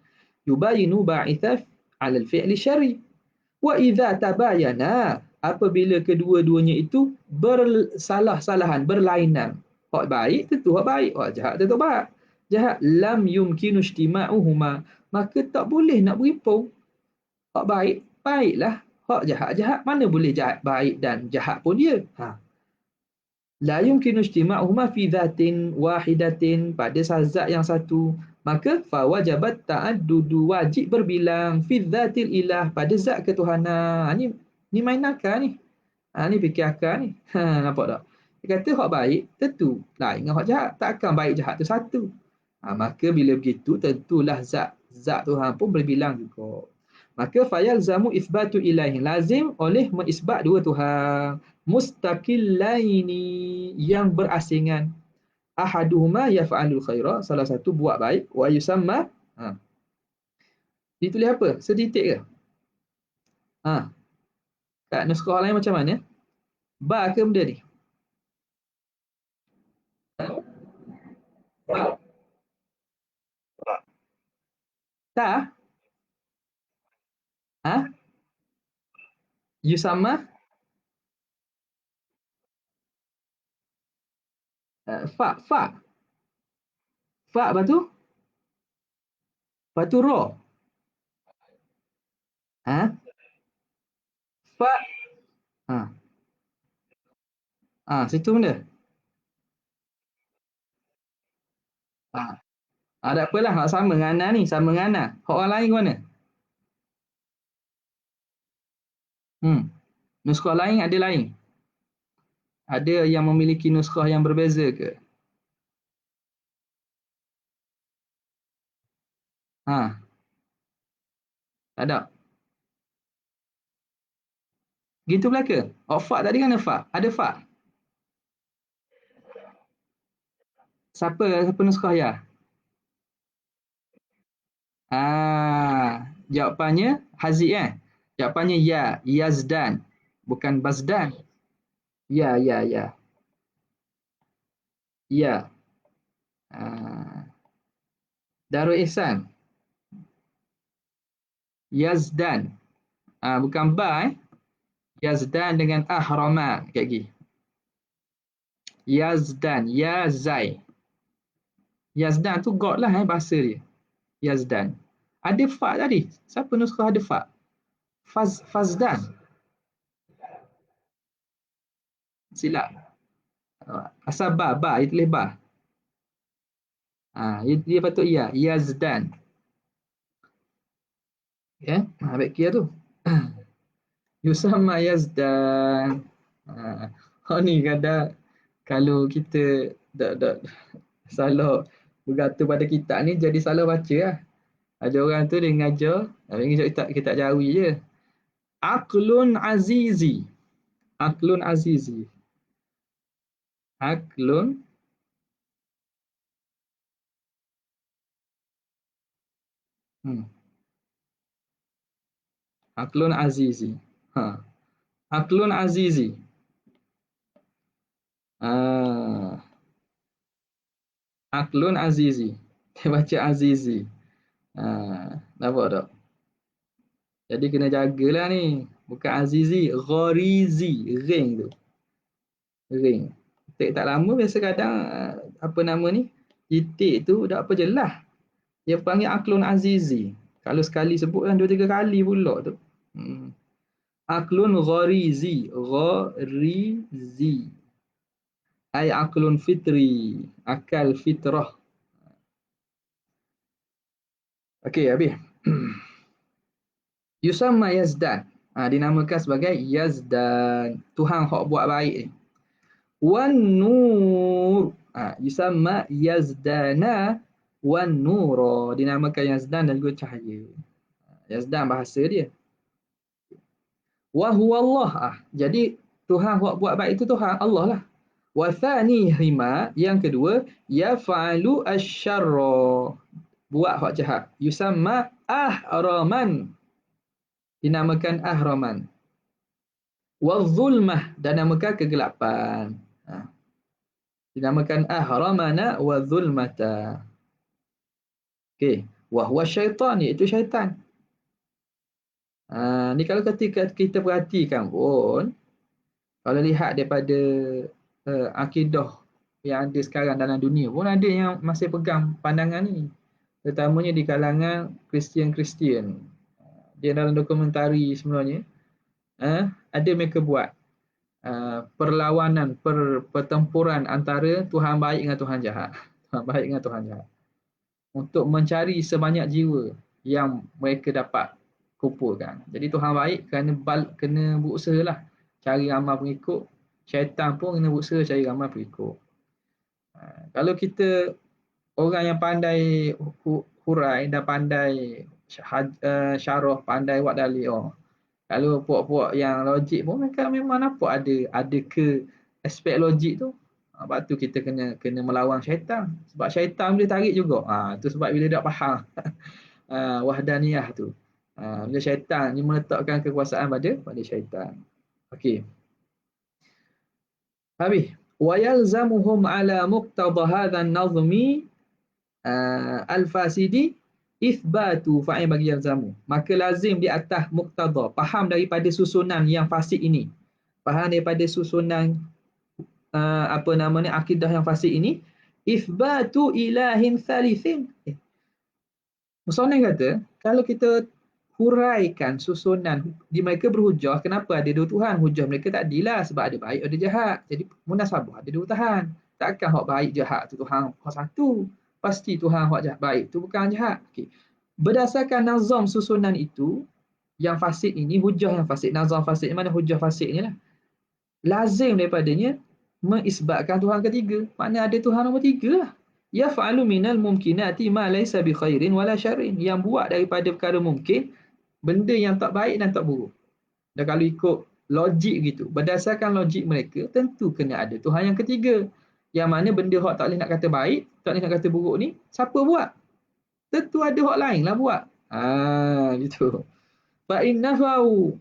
Yubayinu ba'itha 'ala al-fi'li syarri. Wa idza tabayana, apabila kedua-duanya itu bersalah-salahan, berlainan. Hak baik tentu hak baik, hak jahat tentu hak jahat. Lam yumkinu ijtima'uhuma, maka tak boleh nak berimpun. Hak baik baiklah, hak jahat jahat, mana boleh jahat baik dan jahat pun dia. La yumkinu ijtima'uhuma fi dhatin wahidatin, pada zat yang satu. Maka fawajabat ta'addudu, wajib berbilang, fi dhatil ilah, pada zat ketuhanan. Ni main akal ni. Ni fikir akal ni. Nampak tak? Dia kata hak baik tentu lain dengan hak jahat. Takkan baik jahat tu satu. Maka bila begitu tentulah zat Tuhan pun berbilang juga. Maka fayalzamu itsbatu ilahi, lazim oleh mengisbat dua Tuhan. Mustaqillaini, yang berasingan. Ahaduhuma yaf'alul khaira, salah satu buat baik, wa yusamma ditulis apa? Setitik ke? Kat nuskah lain macam mana? Ba ke benda ni? Tak? Yusamma? Fa. Fa lepas tu? Lepas tu ra. Fa. Situ benda. Tak apalah, hak sama dengan Ana ni, sama dengan Ana. Hak orang lain ke mana? Nuskah lain ada lain. Ada yang memiliki nuskah yang berbeza ke? Tak ada. Gitu belaka? Fa tadi kan ada fa. Ada fa. Siapa nuskah ya? Jawapannya Haziq Jawapannya ya, Yazdan, bukan Bazdan. Ya. Ya. Darul Ihsan. Yazdan. Bukan ba Yazdan dengan ahrama. Sekali lagi. Yazdan. Yazai. Yazdan tu God lah bahasa dia. Yazdan. Ada fa tadi. Siapa nuskah ada fa? Fazdan. Silap. Asal ba. Dia tulis ba. Dia patut ya. Yazdan. Ya. Baik kira tu. Yusamma Yazdan. Ni kadang kalau kita dak salah bergantung pada kitab ni jadi salah baca lah. Ada orang tu dia ngajar, tapi kita jawi je. Aqlun azizi. Aqlun azizi. Aqlun Aqlun azizi. Aqlun azizi. Aqlun azizi. Dia baca azizi. Nampak tak? Jadi kena jagalah ni. Bukan azizi, gharizi, ring tu. Ring. Tak lama biasa kadang apa nama ni? Titik tu tak apa jelas. Dia panggil aklun azizi. Kalau sekali sebut kan 2-3 kali pula tu. Aklun gharizi. Gharizi. Ai aklun fitri. Akal fitrah. Okey, habis. Yusamma Yazdan. Dinamakan sebagai Yazdan. Tuhan hak buat baik ni. Wan nur. Yusamma Yazdana wan nura. Dinamakan Yazdan dan juga cahaya. Yazdan bahasa dia. Wa huwa Allah. Jadi Tuhan buat baik itu Tuhan Allah lah. Wa thanihima, yang kedua, yaf'alu asyarra. Buat hak jahat. Yusamma ahraman. Dinamakan ahraman. Wa zulmah, dan namakan kegelapan. Dinamakan ahramana wa zulmata. Okey, wa huwa syaitan, iaitu syaitan. Ni kalau ketika kita perhatikan pun, kalau lihat daripada akidah yang ada sekarang dalam dunia pun ada yang masih pegang pandangan ni. Terutamanya di kalangan Kristian-Kristian. Dia dalam dokumentari sebenarnya, ada mereka buat perlawanan, pertempuran antara Tuhan baik dengan Tuhan jahat. Tuhan baik dengan Tuhan jahat. Untuk mencari sebanyak jiwa yang mereka dapat kumpulkan. Jadi Tuhan baik kena berusaha lah cari ramai pengikut. Syaitan pun kena berusaha cari ramai pengikut. Kalau kita orang yang pandai hurai dan pandai syarah, pandai buat dalil, kalau puak-puak yang logik pun mereka memang nampak ada ke aspek logik tu. Sebab tu kita kena melawan syaitan. Sebab syaitan boleh tarik juga. Tu sebab bila dia faham wahdaniyah tu. Bila syaitan ni meletakkan kekuasaan pada syaitan. Okey. Habis. Wa yalzamuhum ala muqtada hadha an-nazmi al-fasidi ithbatu fa'il bagi yalzamu. Maka lazim di atas muqtada, faham daripada susunan yang fasid ini. Faham daripada susunan akidah yang fasid ini, ithbatu ilahin thalithin. Musoneh kata, kalau kita huraikan susunan di mereka berhujah, kenapa ada dua Tuhan? Hujah mereka tak adilah sebab ada baik ada jahat. Jadi munasabah ada dua Tuhan. Takkan hak baik jahat tu Tuhan hak satu. Pasti Tuhan hak jahat baik tu bukan jahat. Okey. Berdasarkan nazam susunan itu, yang fasid ini, hujah yang fasid, nazam fasid, mana hujah fasid ni lah. Lazim daripadanya mengisbatkan Tuhan ketiga. Maknanya ada Tuhan nombor tiga lah. Yaf'alu minal mumkinati ma laysa bi khairin wala syarrin. Yang buat daripada perkara mungkin, benda yang tak baik dan tak buruk. Dan kalau ikut logik gitu, berdasarkan logik mereka, tentu kena ada Tuhan yang ketiga. Yang mana benda hak tak boleh nak kata baik, tak boleh nak kata buruk ni, siapa buat? Tentu ada hak lain lah buat. Gitu. Fa innahu,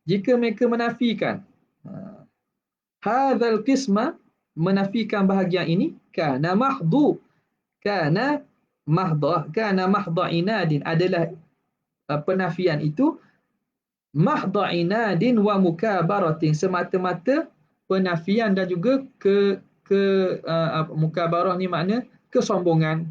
jika mereka menafikan hadzal qisma, menafikan bahagian ini, kana mahdhu, kana mahdha inadin adalah penafian itu mahdha inadin wa mukabaratin, semata-mata penafian dan juga mukabarah ni makna kesombongan.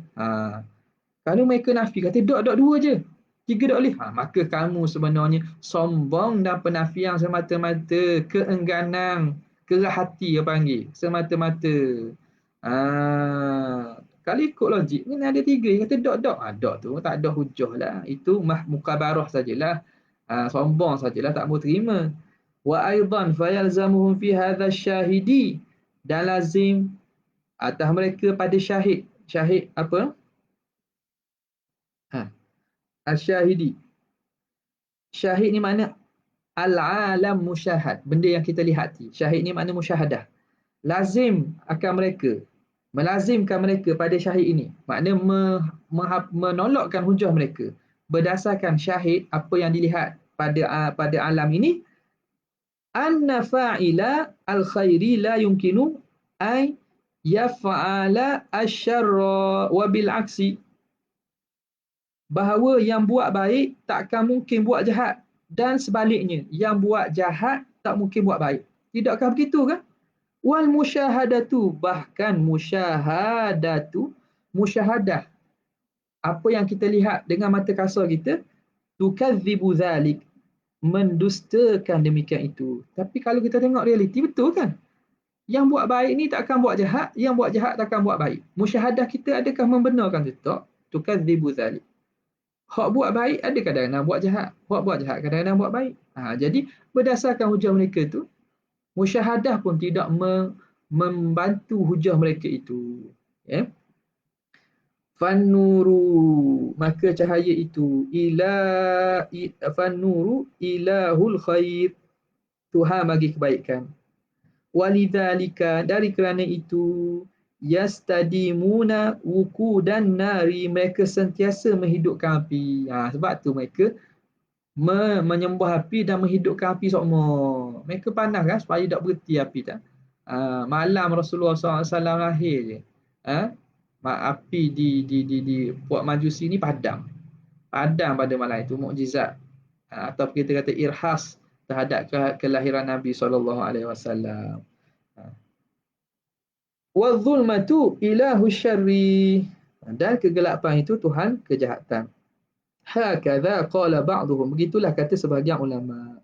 Kalau mereka nafi kata dok dua je, tiga dok boleh, maka kamu sebenarnya sombong dan penafian semata-mata, keengganan, kerah hati dia panggil, semata-mata. Kalau ikut logik ni ada tiga yang kata dok. Dok tu tak ada hujah lah, itu mukabarah sajalah. Sombong sajalah, tak mau terima. Wa aidan fayalzamuhum fi hadha syahidi, dan lazim atas mereka pada syahid. Syahid apa? Asyahidi. Syahid ni makna al-alam musyahad, benda yang kita lihati. Syahid ni makna musyahadah. Lazim akan mereka, melazimkan mereka pada syahid ini, makna menolakkan hujah mereka berdasarkan syahid, apa yang dilihat pada alam ini, anna fa'ila al-khairi la yumkinu ay yaf'ala asyarra wa bil aksi, bahawa yang buat baik takkan mungkin buat jahat, dan sebaliknya yang buat jahat tak mungkin buat baik. Tidakkah begitu kan? Wal musyahadatu, bahkan musyahadah, apa yang kita lihat dengan mata kasar kita, tukadzibu zalik, mendustakan demikian itu. Tapi kalau kita tengok realiti, betul kan? Yang buat baik ni takkan buat jahat, yang buat jahat takkan buat baik. Musyahadah kita adakah membenarkan itu? Tak. Tukadzibu zalik. Hak buat baik ada kadang-kadang buat jahat, hak buat jahat kadang-kadang buat baik. Jadi berdasarkan hujah mereka itu, musyahadah pun tidak membantu hujah mereka itu. Fannuru, maka cahaya itu, fannuru ilahul khair, Tuhan bagi kebaikan. Walidzalika, dari kerana itu, yastadimuna wukudan nari, mereka sentiasa menghidupkan api. Sebab tu mereka menyembah api dan menghidupkan api semua. Mereka panas kan, supaya tak berhenti api tak. Malam Rasulullah SAW lahir je, api di Puak Majusi ni padam pada malam itu, mukjizat, atau kita kata irhas terhadap kelahiran Nabi SAW. Wa zulmatu ilahu syarri, dan kegelapan itu Tuhan kejahatan. Hakadha qala ba'duhum, begitulah kata sebahagian ulama.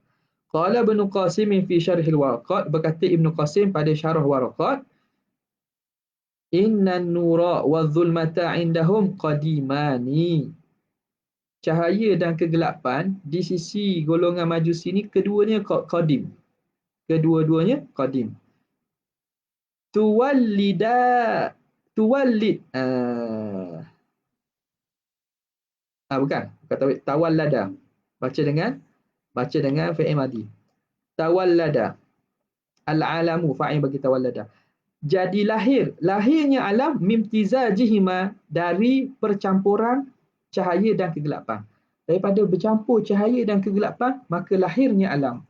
Qala Ibnu Qasim fi syarhil Waraqat, berkata Ibnu Qasim pada syarah Waraqat, innan nura wa zulmata indahum qadimani, cahaya dan kegelapan di sisi golongan Majusi ni keduanya qadim, kedua-duanya qadim. Tuwallid bukan kata tawallada, baca dengan fi'il madi. Tawallada al-alamu, fa'il bagi tawallada. Jadi lahirnya alam, mimtizajihima, dari percampuran cahaya dan kegelapan. Daripada bercampur cahaya dan kegelapan, maka lahirnya alam.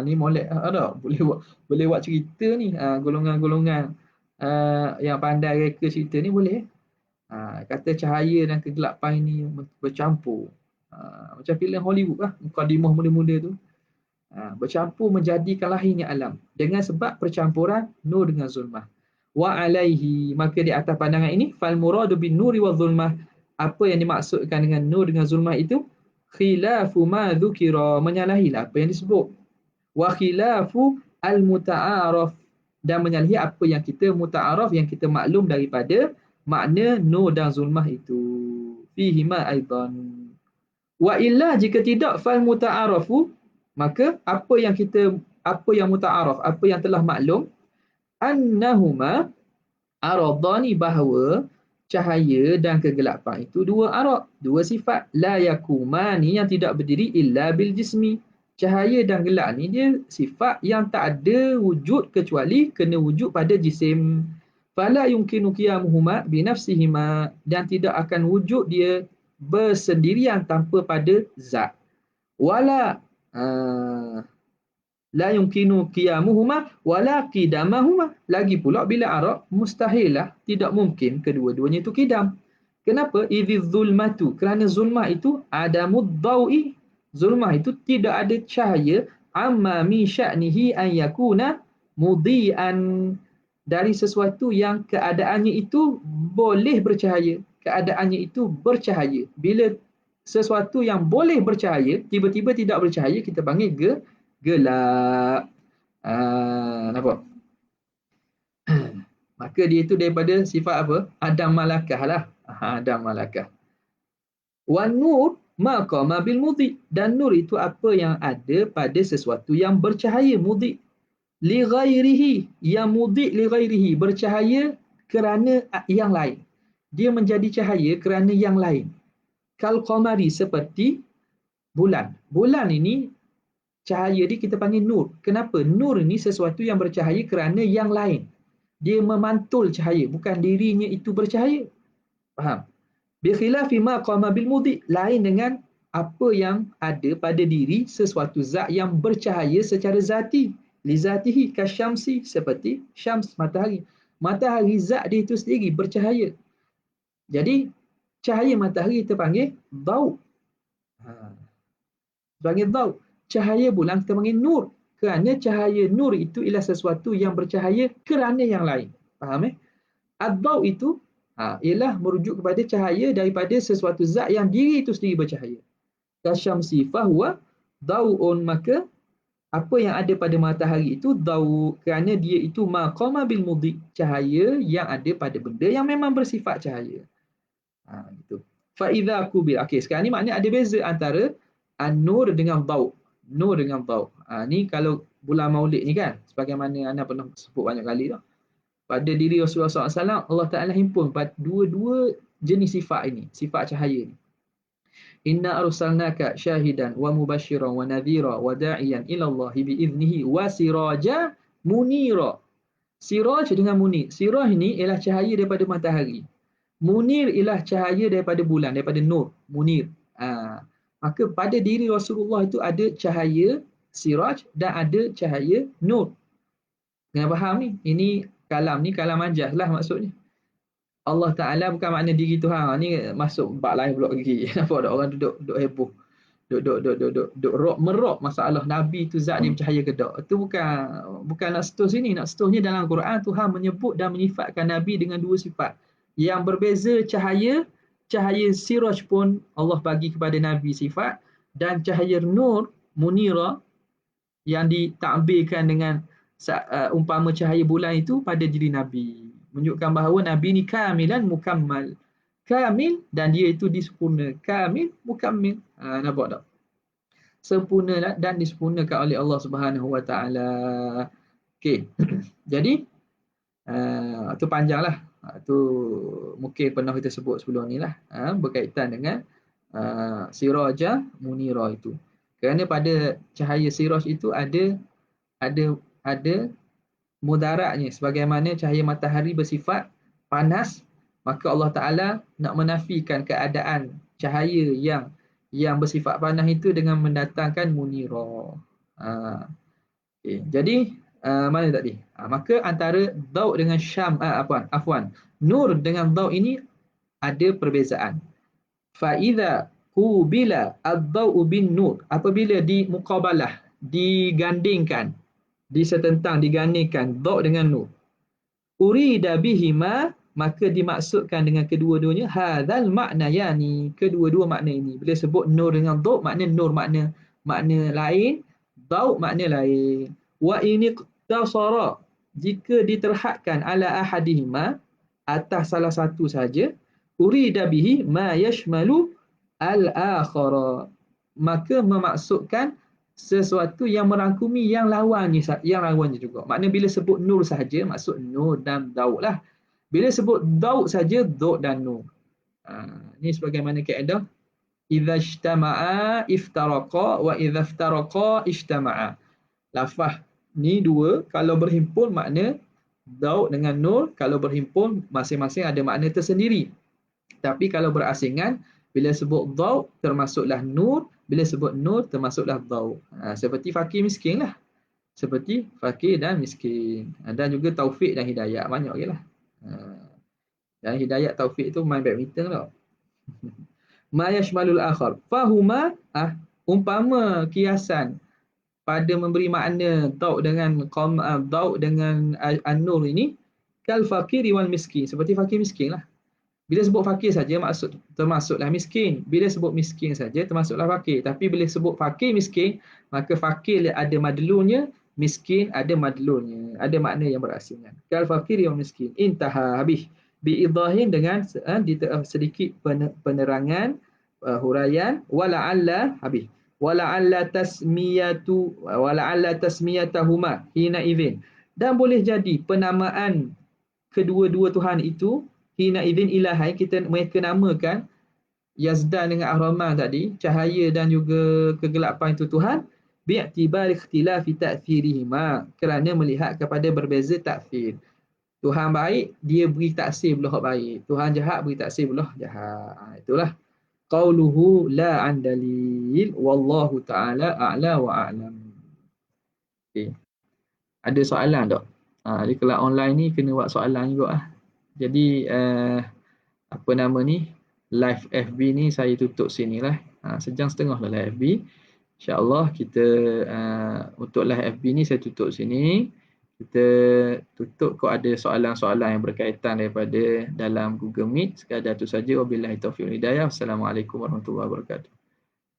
Ni molek ada boleh buat cerita ni, golongan-golongan yang pandai reka cerita ni boleh. Kata cahaya dan kegelapan ini bercampur. Macam filem Hollywood lah, mukadimah mula-mula tu. Bercampur menjadikan lahirnya alam dengan sebab percampuran nur dengan zulmah. Wa alaihi, maka di atas pandangan ini, fal muradu bin nuri wa zulmah, apa yang dimaksudkan dengan nur dengan zulmah itu, khilafu ma dzukira, menyalahilah apa yang disebut. Wa khilafu al muta'araf, dan menyalahi apa yang kita muta'araf, yang kita maklum daripada makna nur dan zulmah itu. Fihi ma aidan. Wa illa, jika tidak, fal muta'arafu, maka apa yang muta'araf, apa yang telah maklum, annahuma aradani, bahawa cahaya dan kegelapan itu dua arad, dua sifat, la yakumani, yang tidak berdiri, illa bil jismi. Cahaya dan gelap ni dia sifat yang tak ada wujud kecuali kena wujud pada jisim. Fala yumkinu qiyamuhuma binafsihima, dan tidak akan wujud dia bersendirian tanpa pada zat. Wala la yumkinu qiyamuhuma wala qidamahuma. Lagi pula bila Arab mustahillah, tidak mungkin kedua-duanya itu qidam. Kenapa? Idz zulmatu, kerana zulmah itu adamud dawi. Zulmah itu tidak ada cahaya, amma min sya'nihi an yakuna mudhi'an, dari sesuatu yang keadaannya itu boleh bercahaya. Keadaannya itu bercahaya. Bila sesuatu yang boleh bercahaya tiba-tiba tidak bercahaya, kita panggil gelap. Nampak? Maka dia itu daripada sifat apa? Adam malakah lah. Adam malakah. Wan nur maqama bil mudhi, dan nur itu apa yang ada pada sesuatu yang bercahaya, mudhi. Li ghairihi, yang mudhi li ghairihi, bercahaya kerana yang lain. Dia menjadi cahaya kerana yang lain. Kal qamari, seperti bulan. Bulan ini cahaya dia kita panggil nur. Kenapa? Nur ini sesuatu yang bercahaya kerana yang lain. Dia memantul cahaya, bukan dirinya itu bercahaya. Faham? Bi khilafi ma qama bil mudhi, lain dengan apa yang ada pada diri sesuatu zat yang bercahaya secara zati. Li zatihi kasyamsi, seperti syams, matahari. Matahari zat dia itu sendiri bercahaya. Jadi cahaya matahari kita panggil daud. Panggil daud. Cahaya bulan kita panggil nur. Kerana cahaya nur itu ialah sesuatu yang bercahaya kerana yang lain. Faham? Ad-daud itu ialah merujuk kepada cahaya daripada sesuatu zat yang diri itu sendiri bercahaya. Kasyamsi fahuwa dau'un, maka apa yang ada pada matahari itu daud, kerana dia itu maqama bil mudhi, cahaya yang ada pada benda yang memang bersifat cahaya. Gitu. Fa idza kubil. Okey, sekarang ni maknanya ada beza antara an-nur dengan daud. Nur dengan daud. Ni kalau bulan Maulid ni kan, sebagaimana anda pernah sebut banyak kali dah. Pada diri Rasulullah SAW, Allah Ta'ala himpun pada dua-dua jenis sifat ini, sifat cahaya ni. Inna arsalnaka syahidan wa mubashiran wa nadhira wa da'iyan ila Allah biiznihi wa siraja munira. Siraj dengan munir. Siraj ni ialah cahaya daripada matahari. Munir ialah cahaya daripada bulan, daripada nur, munir. Maka pada diri Rasulullah itu ada cahaya siraj dan ada cahaya nur. Kena faham ni? Ini kalam ni kalam majaz lah maksudnya. Allah Ta'ala bukan makna diri Tuhan. Ni masuk bab lain pula lagi. Nampak tak orang duduk heboh. Duduk merok masalah Nabi tu zat dia bercahaya ke tak. Itu bukan nak setuh sini. Nak setuhnya dalam Quran Tuhan menyebut dan menyifatkan Nabi dengan dua sifat. Yang berbeza cahaya siraj pun Allah bagi kepada Nabi sifat, dan cahaya nur, munira, yang ditakbirkan dengan umpama cahaya bulan itu pada diri Nabi. Menunjukkan bahawa Nabi ni kamilan mukammal. Kamil dan dia itu disempurna. Kamil, mukammil. Nampak tak? Sempurna dan disempurnakan oleh Allah Subhanahu Wa Taala. Okey. Jadi tu panjanglah. Tu mungkin pernah kita sebut sebelum ni lah. Berkaitan dengan siraja munira itu. Kerana pada cahaya siraj itu ada mudaratnya, sebagaimana cahaya matahari bersifat panas, maka Allah Ta'ala nak menafikan keadaan cahaya yang bersifat panas itu dengan mendatangkan munira. Okay. Jadi mana tadi? Maka antara daud dengan nur dengan daud ini ada perbezaan. Fa idza qubila ad-daud bin nur, apabila dimuqabalah, digandingkan, disetentang, digandingkan daud dengan nur, urida bihima, maka dimaksudkan dengan kedua-duanya hadzal makna, yani kedua-dua makna ini. Bila sebut nur dengan daud, makna nur makna lain, daud makna lain. Wa in iqtasara, jika diterhadkan ala ahadihima, atas salah satu saja, urida bihi ma yashmalu al-akhara, maka memaksudkan sesuatu yang merangkumi yang lawannya juga. Maknanya bila sebut nur saja, maksud nur dan daud lah. Bila sebut daud saja, daud dan nur. Ini sebagaimana kaedah idza ijtama'a iftaraqa wa idza iftaraqa ijtama'a. Lafaz ni dua kalau berhimpun makna daud dengan nur, kalau berhimpun masing-masing ada makna tersendiri. Tapi kalau berasingan, bila sebut daud termasuklah nur, bila sebut nur termasuklah daud. Seperti fakir miskin lah. seperti fakir dan miskin. Dan juga taufik dan hidayat, banyak lagi lah. Dan hidayat taufik tu main badminton tau. Ma yashmalul akhar. Fahuma umpama kiasan pada memberi makna daud dengan daud dengan an-nur ini kal fakiri wal miskin, seperti fakir miskin lah. Bila sebut fakir saja maksud termasuklah miskin. Bila sebut miskin saja termasuklah fakir. Tapi bila sebut fakir miskin, maka fakir ada madlulnya, miskin ada madlulnya. Ada makna yang berasingan. Kal fakir wal miskin. Intaha, habis. Biidahin dengan sedikit penerangan, huraian, wala'alla, habis. Wala'alla tasmiyatahuma hina idzin. Dan boleh jadi penamaan kedua-dua Tuhan itu hina idzin ilahai, mereka namakan Yazdan dengan Ar-Rahman tadi, cahaya dan juga kegelapan itu Tuhan, bi'tibar ikhtilafi ta'thirihima, kerana melihat kepada berbeza taksir. Tuhan baik, dia beri taksir belah baik. Tuhan jahat, beri taksir belah jahat. Itulah qauluhu la an dalil wallahu ta'ala a'la wa a'lam. Okay. Ada soalan tak? Jadi kelas online ni kena buat soalan juga lah. Jadi apa nama ni, live FB ni saya tutup sini lah. Sejam setengah lah live FB. InsyaAllah kita untuk live FB ni saya tutup sini. Kita tutup kalau ada soalan-soalan yang berkaitan daripada dalam Google Meet. Sekadar tu saja. Wabillahi taufiq wal hidayah. Assalamualaikum warahmatullahi wabarakatuh.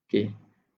Okay.